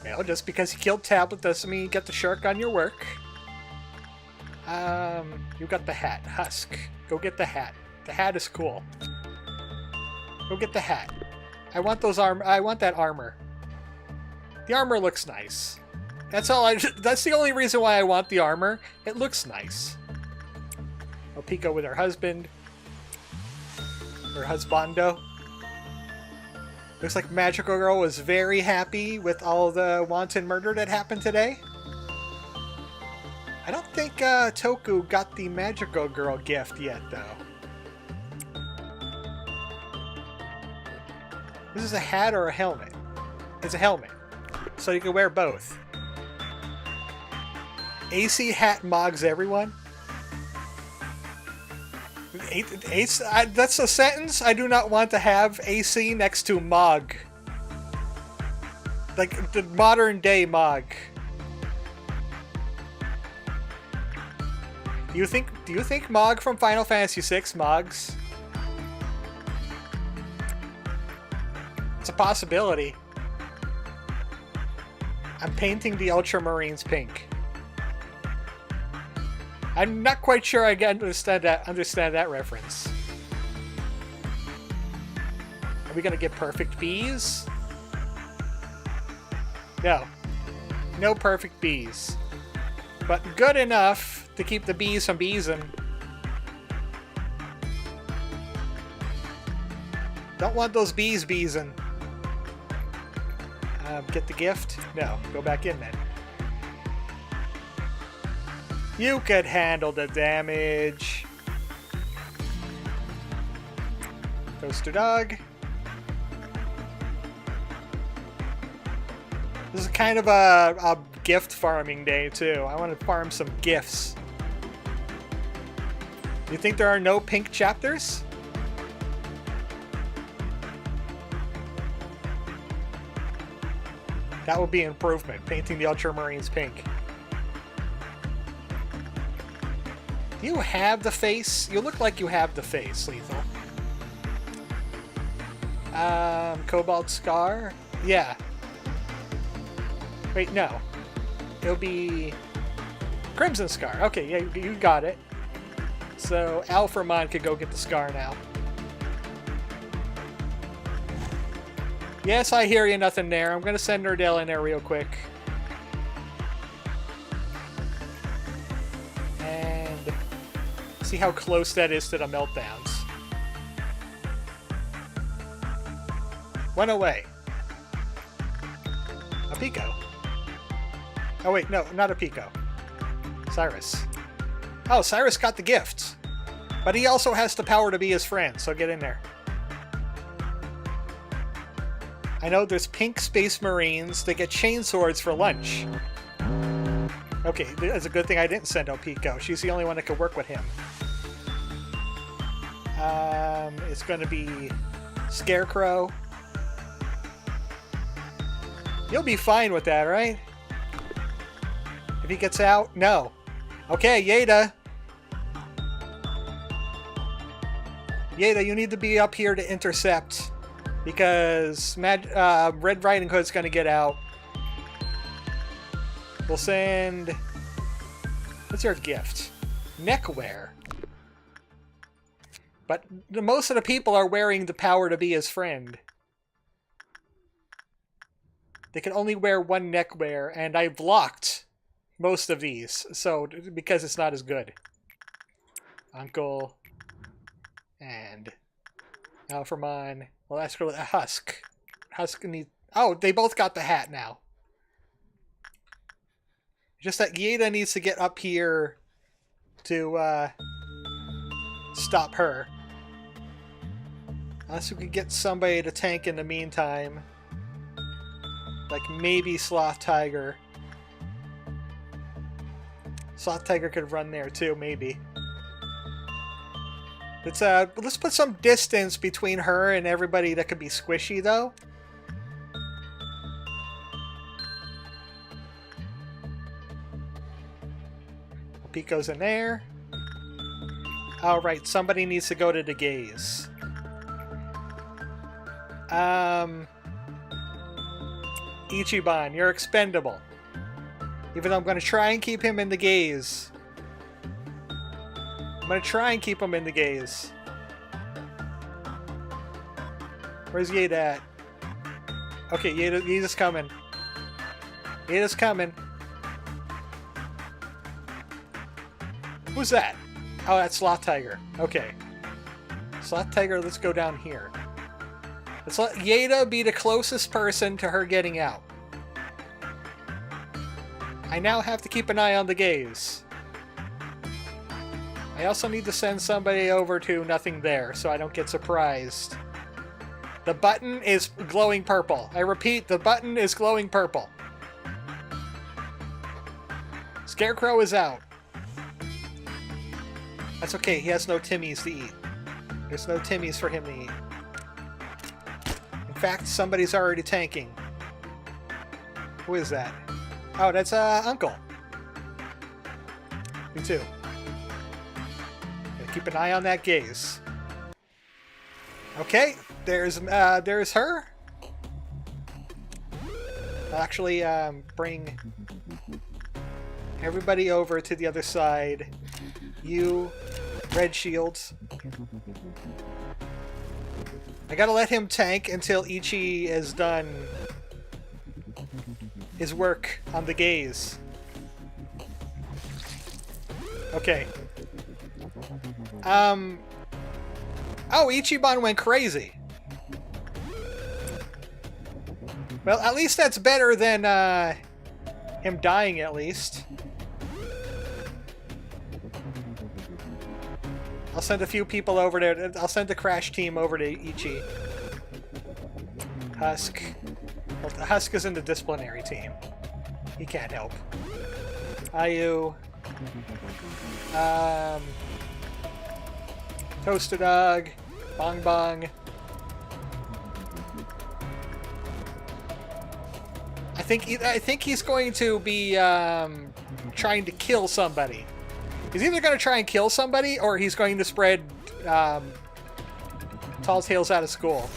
Well, just because you killed Tablet doesn't mean you get the shark on your work. You got the hat. Husk. Go get the hat. The hat is cool. Go get the hat. I want those I want that armor. The armor looks nice. That's all that's the only reason why I want the armor. It looks nice. Pico with her husband. Her husbando. Looks like Magical Girl was very happy with all the wanton murder that happened today. I don't think Toku got the Magical Girl gift yet, though. This is a hat or a helmet? It's a helmet, so you can wear both. AC hat mogs everyone. That's a sentence I do not want to have. AC next to Mog. Like the modern day Mog. Do you think Mog from Final Fantasy VI mogs? It's a possibility. I'm painting the Ultramarines pink. I'm not quite sure I understand that reference. Are we gonna get perfect bees? No. No perfect bees. But good enough to keep the bees from beesing. Don't want those bees beesing. Get the gift? No. Go back in then. You could handle the damage. Toaster dog. This is kind of a gift farming day too. I want to farm some gifts. You think there are no pink chapters? That would be an improvement, painting the Ultramarines pink. Do you have the face? You look like you have the face, Lethal. Cobalt Scar? Yeah. Wait, no. It'll be Crimson Scar. Okay, yeah, you got it. So Alphamon could go get the scar now. Yes, I hear you, nothing there. I'm gonna send Nerdell in there real quick. And see how close that is to the meltdowns. One away. A Pico. Oh wait, no, not a Pico. Cyrus. Oh, Cyrus got the gift. But he also has the power to be his friend, so get in there. I know there's pink space marines that get chainswords for lunch. Okay, it's a good thing I didn't send out Pico. She's the only one that could work with him. It's going to be Scarecrow. You'll be fine with that, right? If he gets out? No. Okay, Yeda. Yeda, you need to be up here to intercept. Because Red Riding Hood's going to get out. We'll send... What's your gift? Neckwear. But most of the people are wearing the power to be his friend. They can only wear one neckwear, and I blocked most of these, so because it's not as good. Uncle and Alphamon. Well, that's for a Husk. Husk needs... Oh, they both got the hat now. Just that Yeda needs to get up here to stop her. Unless we could get somebody to tank in the meantime. Like maybe Sloth Tiger. Sloth Tiger could run there too, maybe. Let's put some distance between her and everybody that could be squishy, though. Pico's in there. Alright, somebody needs to go to the gaze. Ichiban, you're expendable. Even though I'm going to try and keep him in the gaze. gonna try and keep him in the gaze. Where's Yada at? Okay, Yada's coming. Yada's coming. Who's that? Oh, that's Sloth Tiger. Okay. Sloth Tiger, let's go down here. Let's let Yada be the closest person to her getting out. I now have to keep an eye on the gaze. I also need to send somebody over to nothing there so I don't get surprised. The button is glowing purple. I repeat, the button is glowing purple. Scarecrow is out. That's okay, he has no Timmies to eat. There's no Timmies for him to eat. In fact, somebody's already tanking. Who is that? Oh, that's Uncle. Me too. Gotta keep an eye on that gaze. Okay, there's her. I'll actually bring everybody over to the other side. You, red shields. I gotta let him tank until Ichi is done his work on the gaze. Okay. Oh, Ichiban went crazy. Well, at least that's better than him dying, at least. I'll send a few people over there. I'll send the crash team over to Ichi. Husk. Well, Husk is in the disciplinary team. He can't help. Ayu. Toasted Dog. Bong Bong. I think he's going to be trying to kill somebody. He's either going to try and kill somebody, or he's going to spread Tall Tales out of school.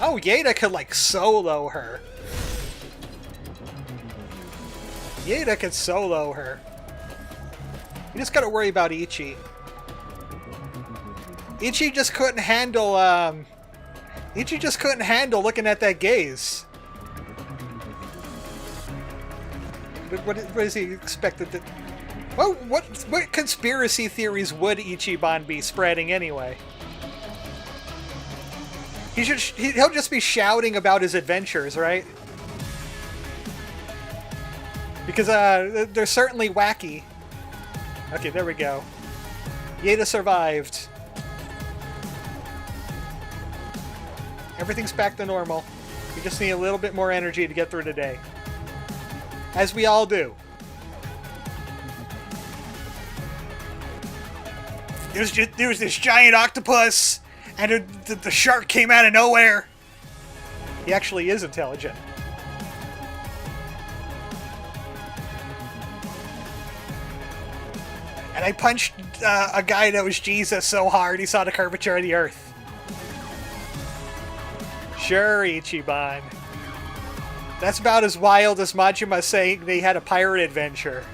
Oh, Yada could, like, solo her. Yada could solo her. You just gotta worry about Ichi. Ichi just couldn't handle, Ichi just couldn't handle looking at that gaze. What is he expected to... What conspiracy theories would Ichiban be spreading anyway? He'll just be shouting about his adventures, right? Because they're certainly wacky. Okay, there we go. Yada survived. Everything's back to normal. We just need a little bit more energy to get through the day. As we all do. There was this giant octopus, and the shark came out of nowhere. He actually is intelligent. And I punched a guy that was Jesus so hard he saw the curvature of the earth. Sure, Ichiban. That's about as wild as Majima saying they had a pirate adventure.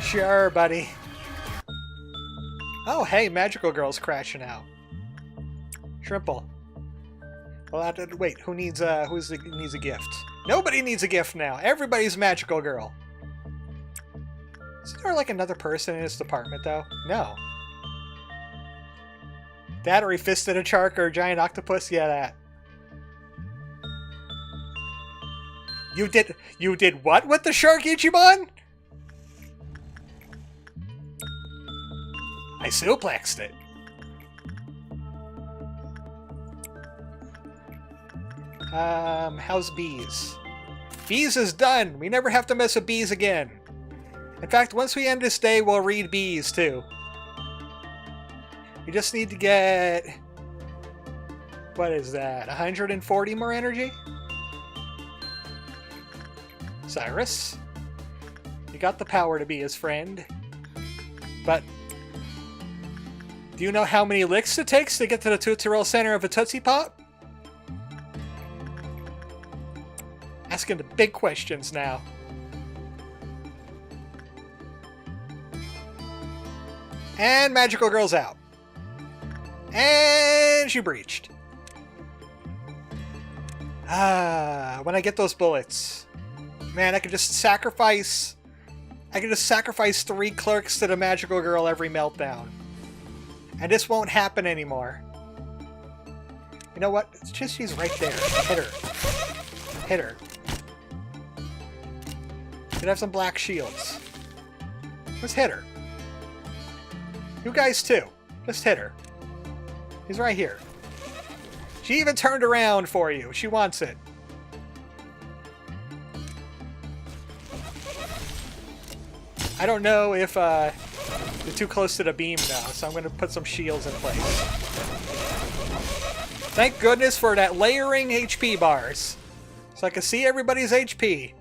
Sure, buddy. Oh, hey, Magical Girl's crashing out. Shrimple. Well, wait, who needs needs a gift? Nobody needs a gift now. Everybody's Magical Girl. Is there like another person in this department, though? No. That, or he fisted a shark or a giant octopus? Yeah, that. You did what with the shark, Ichiban? I suplexed it. How's Bees? Bees is done. We never have to mess with Bees again. In fact, once we end this day, we'll read Bees, too. We just need to get... What is that? 140 more energy? Cyrus? You got the power to be his friend. But... do you know how many licks it takes to get to the Tootsie Roll center of a Tootsie Pop? Asking the big questions now. And Magical Girl's out. And she breached. Ah, when I get those bullets. Man, I could just sacrifice... I could just sacrifice 3 clerks to the Magical Girl every meltdown. And this won't happen anymore. You know what? It's just she's right there. Hit her. Hit her. Could have some black shields. Just hit her. You guys too. Just hit her. He's right here. She even turned around for you. She wants it. I don't know if they're too close to the beam now, so I'm going to put some shields in place. Thank goodness for that layering HP bars, so I can see everybody's HP.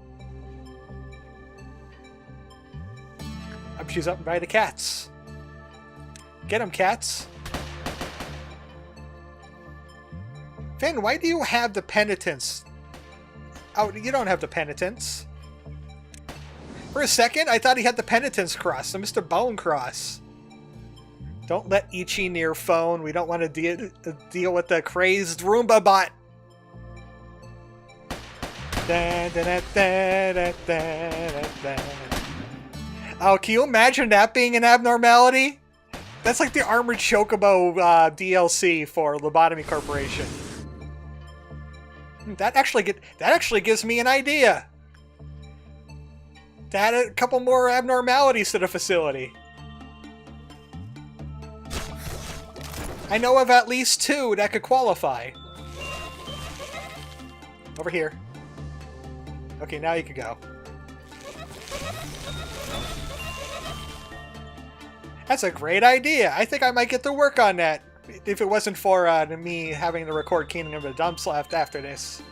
She's up by the cats. Get them, cats. Finn, why do you have the penitence? Oh, you don't have the penitence. For a second, I thought he had the penitence cross, the Mr. Bone cross. Don't let Ichi near phone. We don't want to deal with the crazed Roomba bot. Da, da, da, da, da, da, da. Oh, can you imagine that being an abnormality? That's like the Armored Chocobo DLC for Lobotomy Corporation. That actually gives me an idea. To add a couple more abnormalities to the facility. I know of at least 2 that could qualify. Over here. Okay, now you can go. That's a great idea. I think I might get to work on that if it wasn't for me having to record Kingdom of the Dumps left after this.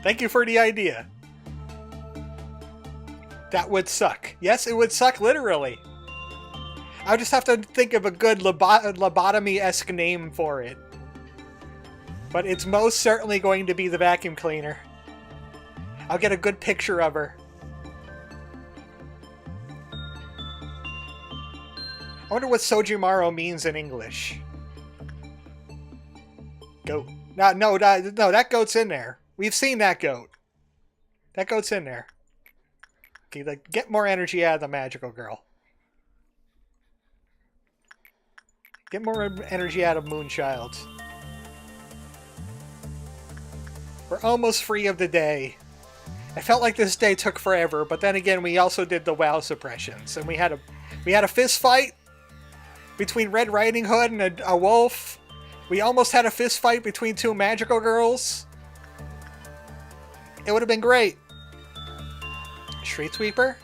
Thank you for the idea. That would suck. Yes, it would suck literally. I would just have to think of a good lobotomy-esque name for it. But it's most certainly going to be the vacuum cleaner. I'll get a good picture of her. I wonder what Sojimaru means in English. Goat. No, that goat's in there. We've seen that goat. That goat's in there. Okay, like, get more energy out of the Magical Girl. Get more energy out of Moonchild. We're almost free of the day. I felt like this day took forever, but then again, we also did the WoW suppressions, and we had a fist fight between Red Riding Hood and a wolf. We almost had a fist fight between 2 Magical Girls. It would have been great. Street Sweeper?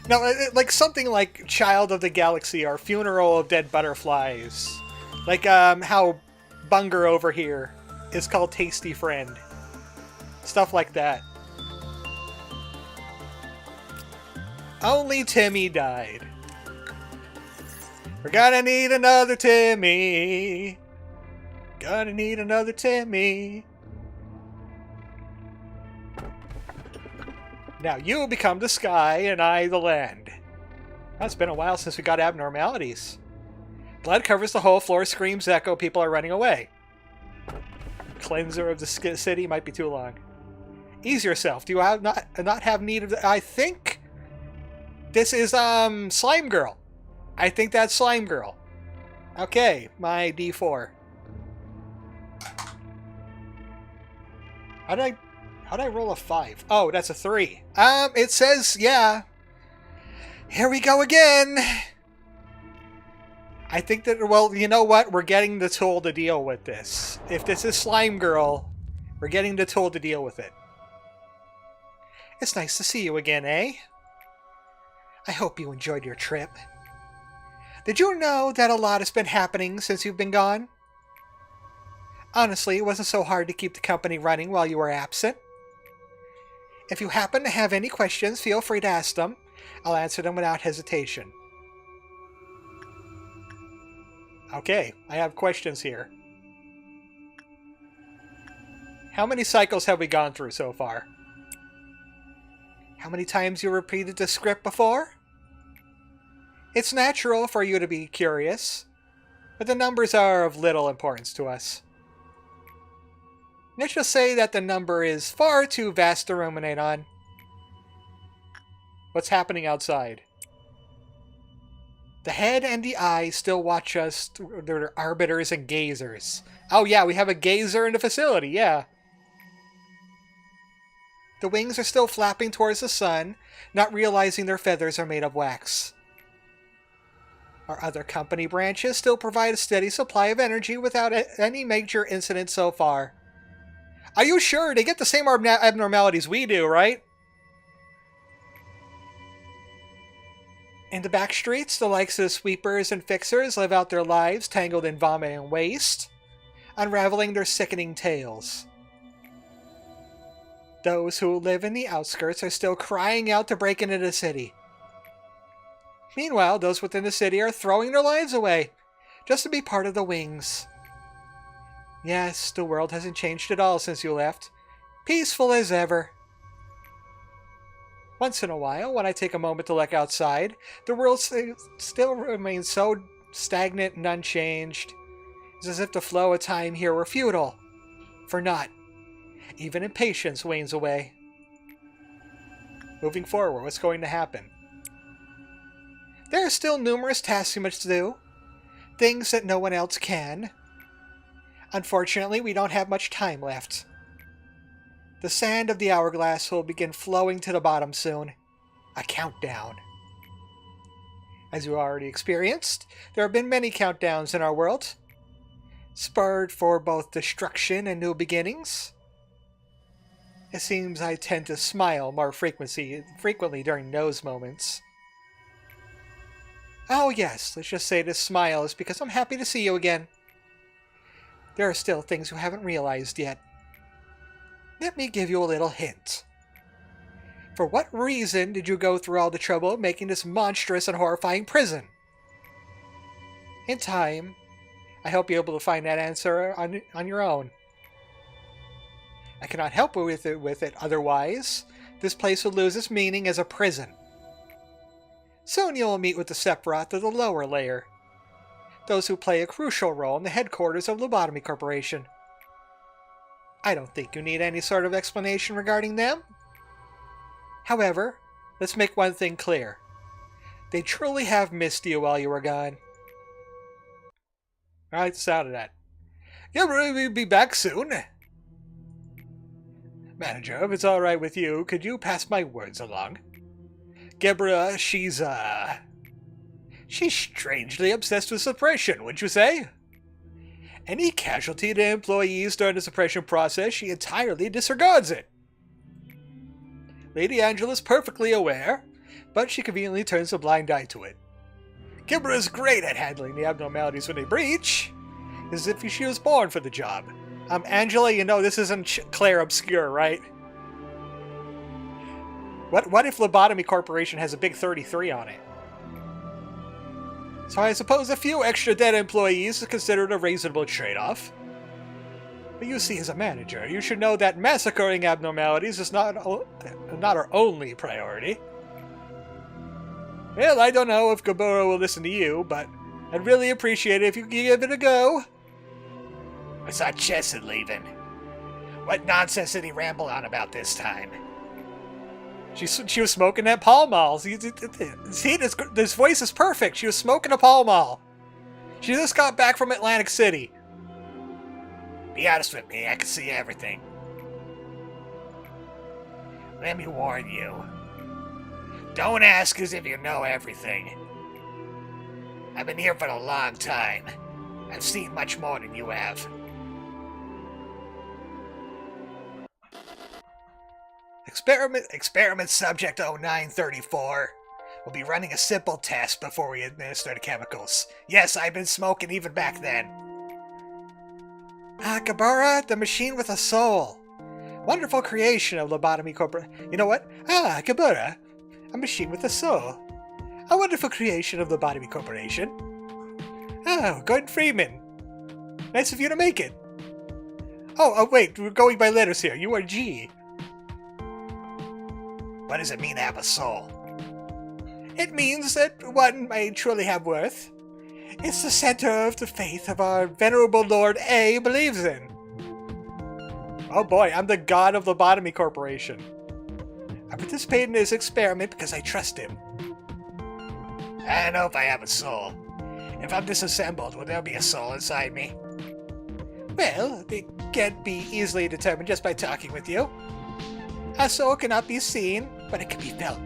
No, like something like Child of the Galaxy or Funeral of Dead Butterflies. Like how Bunger over here is called Tasty Friend. Stuff like that. Only Timmy died. We're gonna need another Timmy. Gonna need another Timmy. Now you become the sky and I the land. Well, it's been a while since we got abnormalities. Blood covers the whole floor, screams echo, people are running away. Cleanser of the city might be too long. Ease yourself. Do you not have need of the... I think this is Slime Girl. I think that's Slime Girl. Okay, my D4. How'd I roll a 5? Oh, that's a 3. It says, yeah. Here we go again. I think that, well, you know what? We're getting the tool to deal with this. If this is Slime Girl, we're getting the tool to deal with it. It's nice to see you again, eh? I hope you enjoyed your trip. Did you know that a lot has been happening since you've been gone? Honestly, it wasn't so hard to keep the company running while you were absent. If you happen to have any questions, feel free to ask them. I'll answer them without hesitation. Okay, I have questions here. How many cycles have we gone through so far? How many times you repeated the script before? It's natural for you to be curious, but the numbers are of little importance to us. Let's just say that the number is far too vast to ruminate on. What's happening outside? The head and the eye still watch us. They're arbiters and gazers. Oh yeah, we have a gazer in the facility, yeah. The wings are still flapping towards the sun, not realizing their feathers are made of wax. Our other company branches still provide a steady supply of energy without any major incident so far. Are you sure? They get the same abnormalities we do, right? In the back streets, the likes of sweepers and fixers live out their lives tangled in vomit and waste, unraveling their sickening tales. Those who live in the outskirts are still crying out to break into the city. Meanwhile, those within the city are throwing their lives away, just to be part of the wings. Yes, the world hasn't changed at all since you left. Peaceful as ever. Once in a while, when I take a moment to look outside, the world still remains so stagnant and unchanged. It's as if the flow of time here were futile. For naught. Even impatience wanes away. Moving forward, what's going to happen? There are still numerous tasks we must do. Things that no one else can. Unfortunately, we don't have much time left. The sand of the hourglass will begin flowing to the bottom soon. A countdown. As you already experienced, there have been many countdowns in our world. Spurred for both destruction and new beginnings. It seems I tend to smile more frequently during those moments. Oh yes, let's just say this smile is because I'm happy to see you again. There are still things you haven't realized yet. Let me give you a little hint. For what reason did you go through all the trouble of making this monstrous and horrifying prison? In time, I hope you're able to find that answer on your own. I cannot help with it otherwise. This place will lose its meaning as a prison. Soon you will meet with the Sephiroth of the lower layer. Those who play a crucial role in the headquarters of Lobotomy Corporation. I don't think you need any sort of explanation regarding them. However, let's make one thing clear. They truly have missed you while you were gone. I like the sound of that. Gebura will be back soon. Manager, if it's alright with you, could you pass my words along? Gebura, she's strangely obsessed with suppression, wouldn't you say? Any casualty to employees during the suppression process, she entirely disregards it. Lady Angela's perfectly aware, but she conveniently turns a blind eye to it. Gebura's great at handling the abnormalities when they breach, as if she was born for the job. Angela, you know this isn't Claire Obscure, right? What if Lobotomy Corporation has a big 33 on it? So I suppose a few extra dead employees is considered a reasonable trade-off. But you see, as a manager, you should know that massacring abnormalities is not our only priority. Well, I don't know if Gebura will listen to you, but I'd really appreciate it if you could give it a go. I saw Chesed leaving. What nonsense did he ramble on about this time? She was smoking that Pall Mall. See, this voice is perfect. She was smoking a Pall Mall. She just got back from Atlantic City. Be honest with me, I can see everything. Let me warn you. Don't ask as if you know everything. I've been here for a long time. I've seen much more than you have. Experiment subject 0934. We'll be running a simple test before we administer the chemicals. Yes, I've been smoking even back then. Gebura, the machine with a soul. Wonderful creation of Lobotomy Corporation. You know what? Gebura, a machine with a soul. A wonderful creation of Lobotomy Corporation. Oh, Gordon Freeman. Nice of you to make it. Oh, wait, we're going by letters here. You are G. What does it mean to have a soul? It means that one may truly have worth. It's the center of the faith of our venerable Lord A believes in. Oh boy, I'm the god of Lobotomy Corporation. I participated in his experiment because I trust him. I don't know if I have a soul. If I'm disassembled, will there be a soul inside me? Well, it can't be easily determined just by talking with you. A soul cannot be seen, but it can be felt.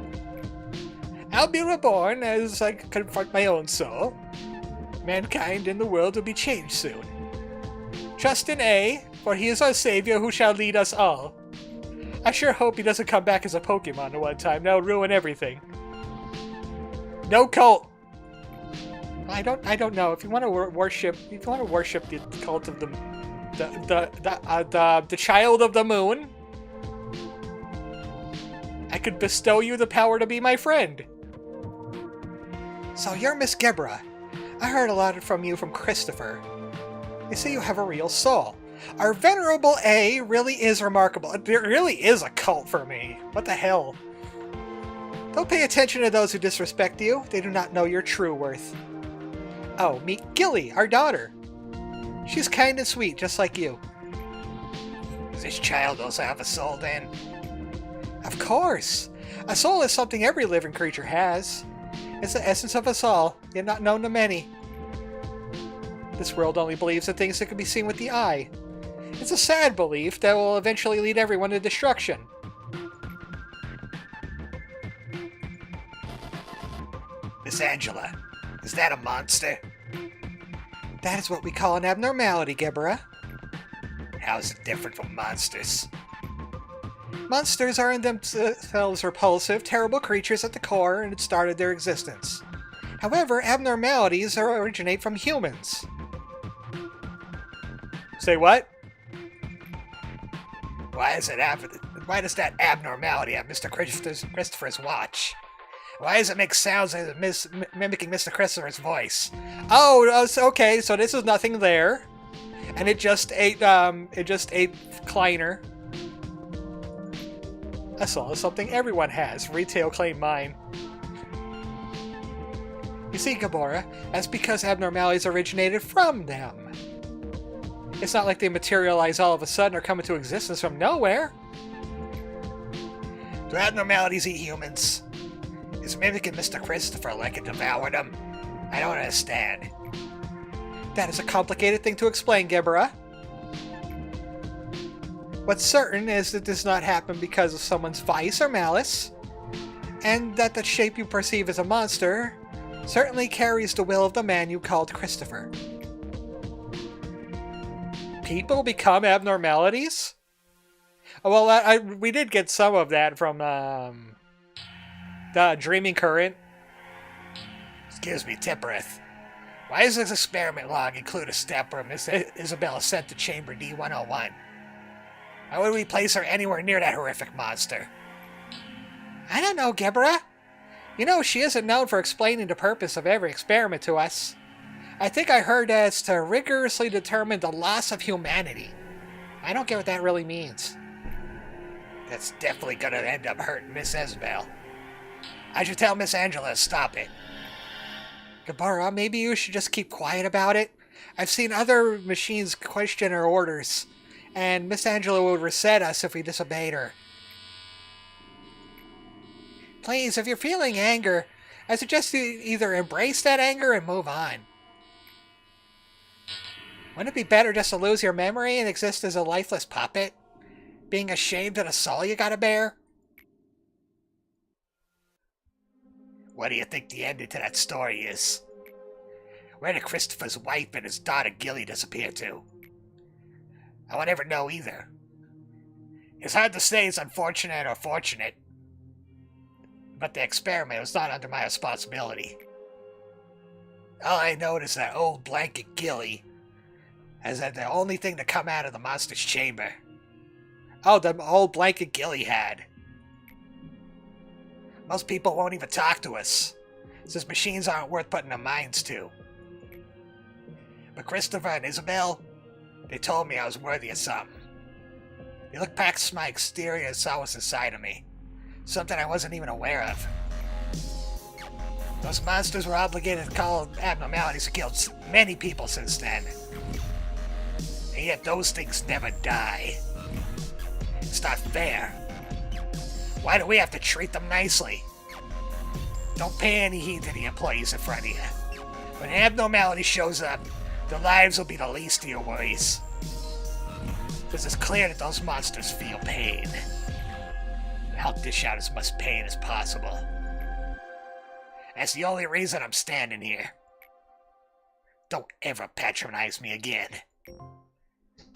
I'll be reborn as I confront my own soul. Mankind and the world will be changed soon. Trust in A, for he is our savior who shall lead us all. I sure hope he doesn't come back as a Pokemon at one time. That'll ruin everything. No cult. I don't know. If you want to worship the cult of the child of the moon, I could bestow you the power to be my friend. So you're Miss Gebura. I heard a lot from you from Christopher. They say you have a real soul. Our venerable A really is remarkable. It really is a cult for me. What the hell? Don't pay attention to those who disrespect you. They do not know your true worth. Oh, meet Gilly, our daughter. She's kind and sweet, just like you. Does this child also have a soul then? Of course. A soul is something every living creature has. It's the essence of us all, yet not known to many. This world only believes in things that can be seen with the eye. It's a sad belief that will eventually lead everyone to destruction. Miss Angela, is that a monster? That is what we call an abnormality, Gebura. How is it different from monsters? Monsters are in themselves repulsive, terrible creatures at the core and it started their existence. However, abnormalities originate from humans. Say what? Why does that abnormality have Mr. Christopher's watch? Why does it make sounds like it's mimicking Mr. Christopher's voice? Oh, okay. So this is nothing there, and it just ate Kleiner. I saw something everyone has. Retail claim mine. You see, Gebura, that's because abnormalities originated from them. It's not like they materialize all of a sudden or come into existence from nowhere. Do abnormalities eat humans? Is mimicking Mr. Christopher like it devoured him? I don't understand. That is a complicated thing to explain, Gebura. What's certain is that this does not happen because of someone's vice or malice, and that the shape you perceive as a monster certainly carries the will of the man you called Christopher. People become abnormalities? Oh, well, we did get some of that from the Dreaming Current. Excuse me, Tippereth. Why does this experiment log include a step where Miss Isabel is sent to Chamber D-101? Why would we place her anywhere near that horrific monster? I don't know, Gebura. You know, she isn't known for explaining the purpose of every experiment to us. I think I heard that it's to rigorously determine the loss of humanity. I don't get what that really means. That's definitely gonna end up hurting Miss Isabel. I should tell Miss Angela to stop it. Gebura, maybe you should just keep quiet about it. I've seen other machines question her orders, and Miss Angela would reset us if we disobeyed her. Please, if you're feeling anger, I suggest you either embrace that anger and move on. Wouldn't it be better just to lose your memory and exist as a lifeless puppet? Being ashamed of the soul you gotta bear? What do you think the ending to that story is? Where did Christopher's wife and his daughter Gilly disappear to? I will never know either. It's hard to say it's unfortunate or fortunate, but the experiment was not under my responsibility. All I know is that old blanket Gilly has had the only thing to come out of the monster's chamber. Oh, the old blanket Gilly had. Most people won't even talk to us, since machines aren't worth putting their minds to. But Christopher and Isabel, they told me I was worthy of something. They looked past my exterior and saw what's inside of me. Something I wasn't even aware of. Those monsters were obligated to call abnormalities have killed many people since then. And yet those things never die. It's not fair. Why do we have to treat them nicely? Don't pay any heed to the employees in front of you. When abnormality shows up, their lives will be the least of your worries. Because it's clear that those monsters feel pain. Help dish out as much pain as possible. That's the only reason I'm standing here. Don't ever patronize me again.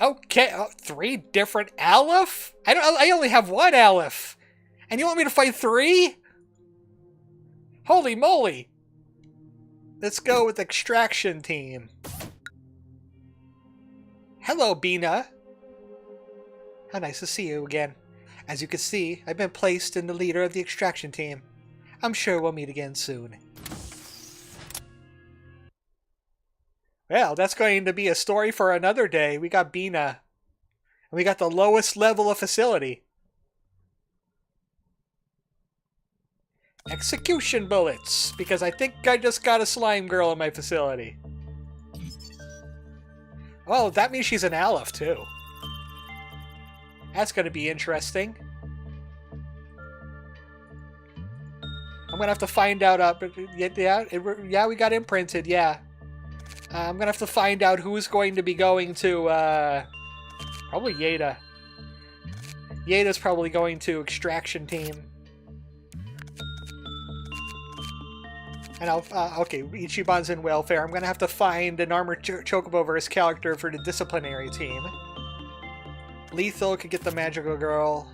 Okay, 3 different Aleph? I only have 1 Aleph. And you want me to fight 3? Holy moly. Let's go with Extraction Team. Hello, Bina. How nice to see you again. As you can see, I've been placed in the leader of the Extraction Team. I'm sure we'll meet again soon. Well, that's going to be a story for another day. We got Bina. And we got the lowest level of facility. Execution bullets, because I think I just got a slime girl in my facility. Oh, that means she's an Aleph, too. That's going to be interesting. I'm going to have to find out... yeah, we got imprinted, yeah. I'm going to have to find out who's going to be going to... probably Yeda. Yeda's probably going to Extraction Team. And okay, Ichiban's in welfare. I'm going to have to find an ArmoredChocobo versus character for the disciplinary team. Lethal could get the magical girl.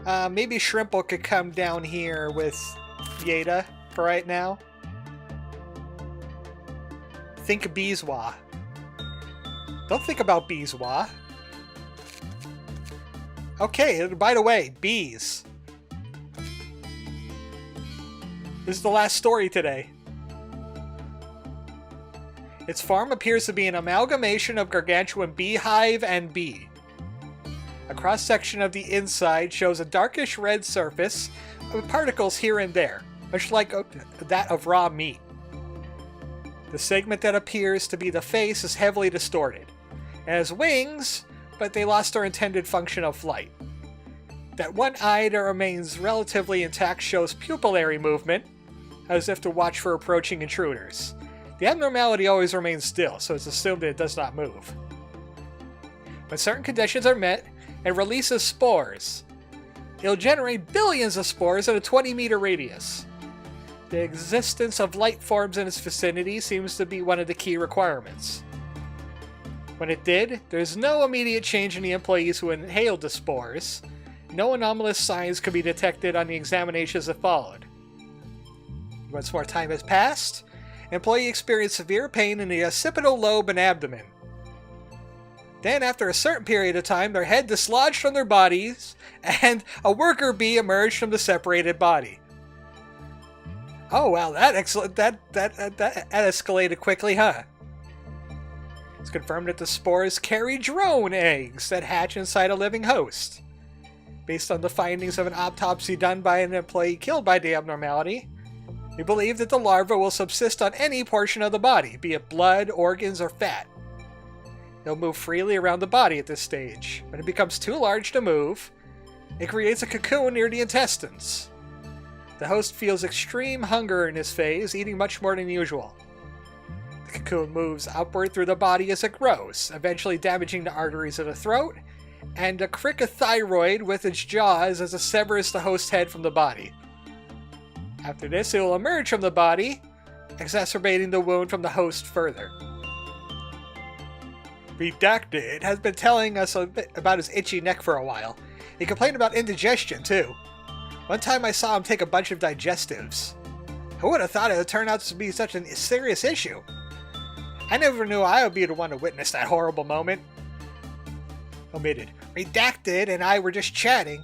Maybe Shrimple could come down here with Yeda for right now. Think Beeswa. Don't think about Beeswa. Okay, by the way, bees. This is the last story today. Its form appears to be an amalgamation of gargantuan beehive and bee. A cross-section of the inside shows a darkish red surface with particles here and there, much like that of raw meat. The segment that appears to be the face is heavily distorted. It has wings, but they lost their intended function of flight. That one eye that remains relatively intact shows pupillary movement, as if to watch for approaching intruders. The abnormality always remains still, so it's assumed that it does not move. When certain conditions are met, it releases spores. It'll generate billions of spores in a 20-meter radius. The existence of light forms in its vicinity seems to be one of the key requirements. When it did, there's no immediate change in the employees who inhaled the spores. No anomalous signs could be detected on the examinations that followed. Once more time has passed, employee experienced severe pain in the occipital lobe and abdomen. Then, after a certain period of time, their head dislodged from their bodies, and a worker bee emerged from the separated body. Oh wow, that escalated quickly, huh? It's confirmed that the spores carry drone eggs that hatch inside a living host. Based on the findings of an autopsy done by an employee killed by the abnormality, we believe that the larva will subsist on any portion of the body, be it blood, organs, or fat. They'll move freely around the body at this stage. When it becomes too large to move, it creates a cocoon near the intestines. The host feels extreme hunger in this phase, eating much more than usual. The cocoon moves upward through the body as it grows, eventually damaging the arteries of the throat, and a cricothyroid with its jaws as it severs the host's head from the body. After this, it will emerge from the body, exacerbating the wound from the host further. Redacted has been telling us a bit about his itchy neck for a while. He complained about indigestion, too. One time I saw him take a bunch of digestives. Who would have thought it would turn out to be such a serious issue? I never knew I would be the one to witness that horrible moment. Omitted. Redacted and I were just chatting,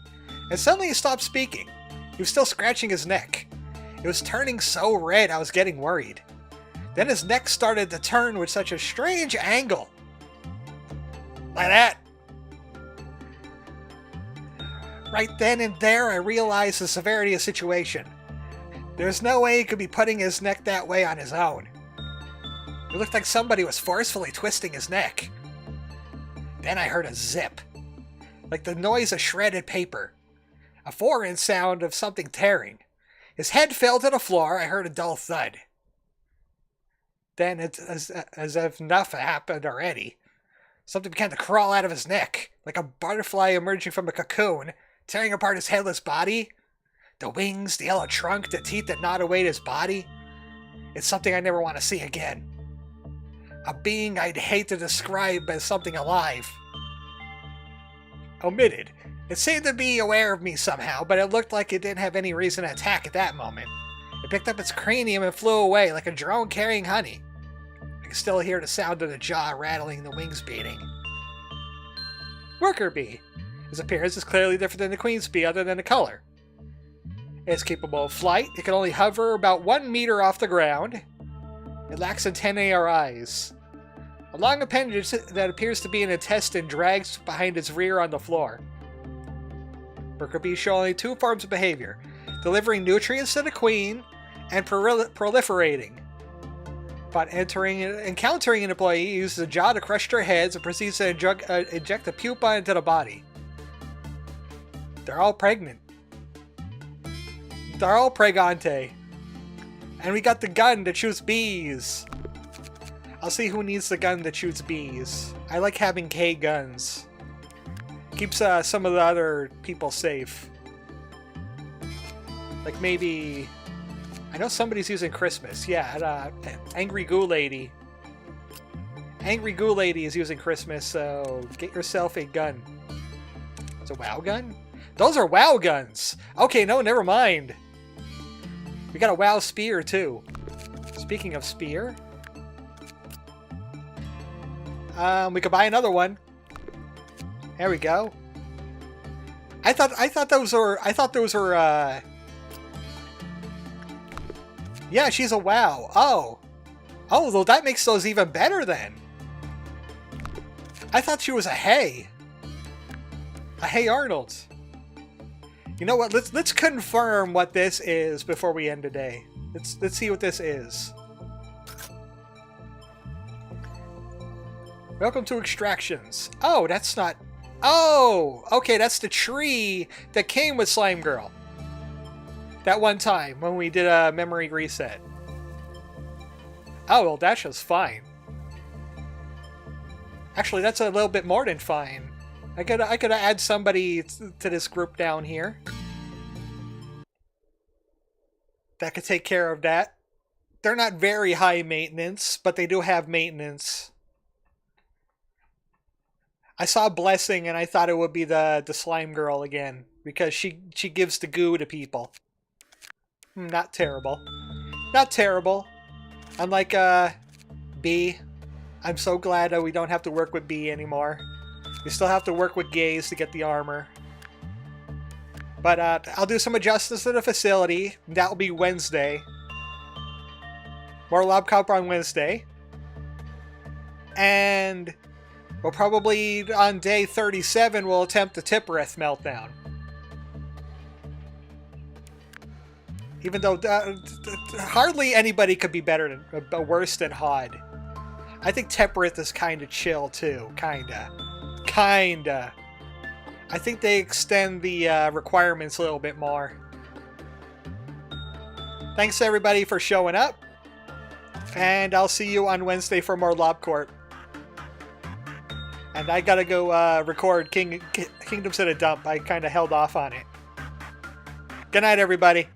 and suddenly he stopped speaking. He was still scratching his neck. It was turning so red I was getting worried. Then his neck started to turn with such a strange angle. Like that. Right then and there, I realized the severity of the situation. There's no way he could be putting his neck that way on his own. It looked like somebody was forcefully twisting his neck. Then I heard a zip, like the noise of shredded paper. A foreign sound of something tearing. His head fell to the floor. I heard a dull thud. Then, as if nothing happened already, something began to crawl out of his neck, like a butterfly emerging from a cocoon, tearing apart his headless body. The wings, the yellow trunk, the teeth that gnawed away at his body. It's something I never want to see again. A being I'd hate to describe as something alive. Omitted. It seemed to be aware of me somehow, but it looked like it didn't have any reason to attack at that moment. It picked up its cranium and flew away like a drone carrying honey. I can still hear the sound of the jaw rattling, the wings beating. Worker bee. Its appearance is clearly different than the queen's bee other than the color. It's capable of flight. It can only hover about 1 meter off the ground. It lacks antennae or eyes. A long appendage that appears to be an intestine drags behind its rear on the floor. Worker bees show only 2 forms of behavior: delivering nutrients to the queen and proliferating. Upon encountering an employee, it uses a jaw to crush their heads and proceeds to inject a pupa into the body. They're all pregnant. They're all pregante. And we got the gun that shoots bees. I'll see who needs the gun that shoots bees. I like having K guns. Keeps some of the other people safe. Like maybe... I know somebody's using Christmas. Yeah, Angry Goo Lady. Angry Goo Lady is using Christmas, so get yourself a gun. It's a WoW gun? Those are WoW guns! Okay, no, never mind. We got a WoW spear, too. Speaking of spear... we could buy another one. There we go. I thought those were yeah, she's a WoW. Oh, well, that makes those even better then. I thought she was a Hey Arnold. You know what? Let's confirm what this is before we end today. Let's see what this is. Welcome to Extractions. Oh, that's not... Oh! Okay, that's the tree that came with Slime Girl. That one time when we did a memory reset. Oh, well, that's just fine. Actually, that's a little bit more than fine. I gotta add somebody to this group down here that could take care of that. They're not very high maintenance, but they do have maintenance. I saw Blessing and I thought it would be the slime girl again, because she gives the goo to people. Not terrible. Not terrible. Unlike B. I'm so glad that we don't have to work with B anymore. We still have to work with gays to get the armor. But I'll do some adjustments to the facility. That will be Wednesday. More Lobcop on Wednesday. And we'll probably, on day 37, we'll attempt the Tippereth meltdown. Even though hardly anybody could be better than, worse than Hod. I think Tippereth is kind of chill too. Kinda. I think they extend the requirements a little bit more. Thanks everybody for showing up. And I'll see you on Wednesday for more LobCorp. And I gotta go record Kingdoms at a Dump. I kind of held off on it. Good night, everybody.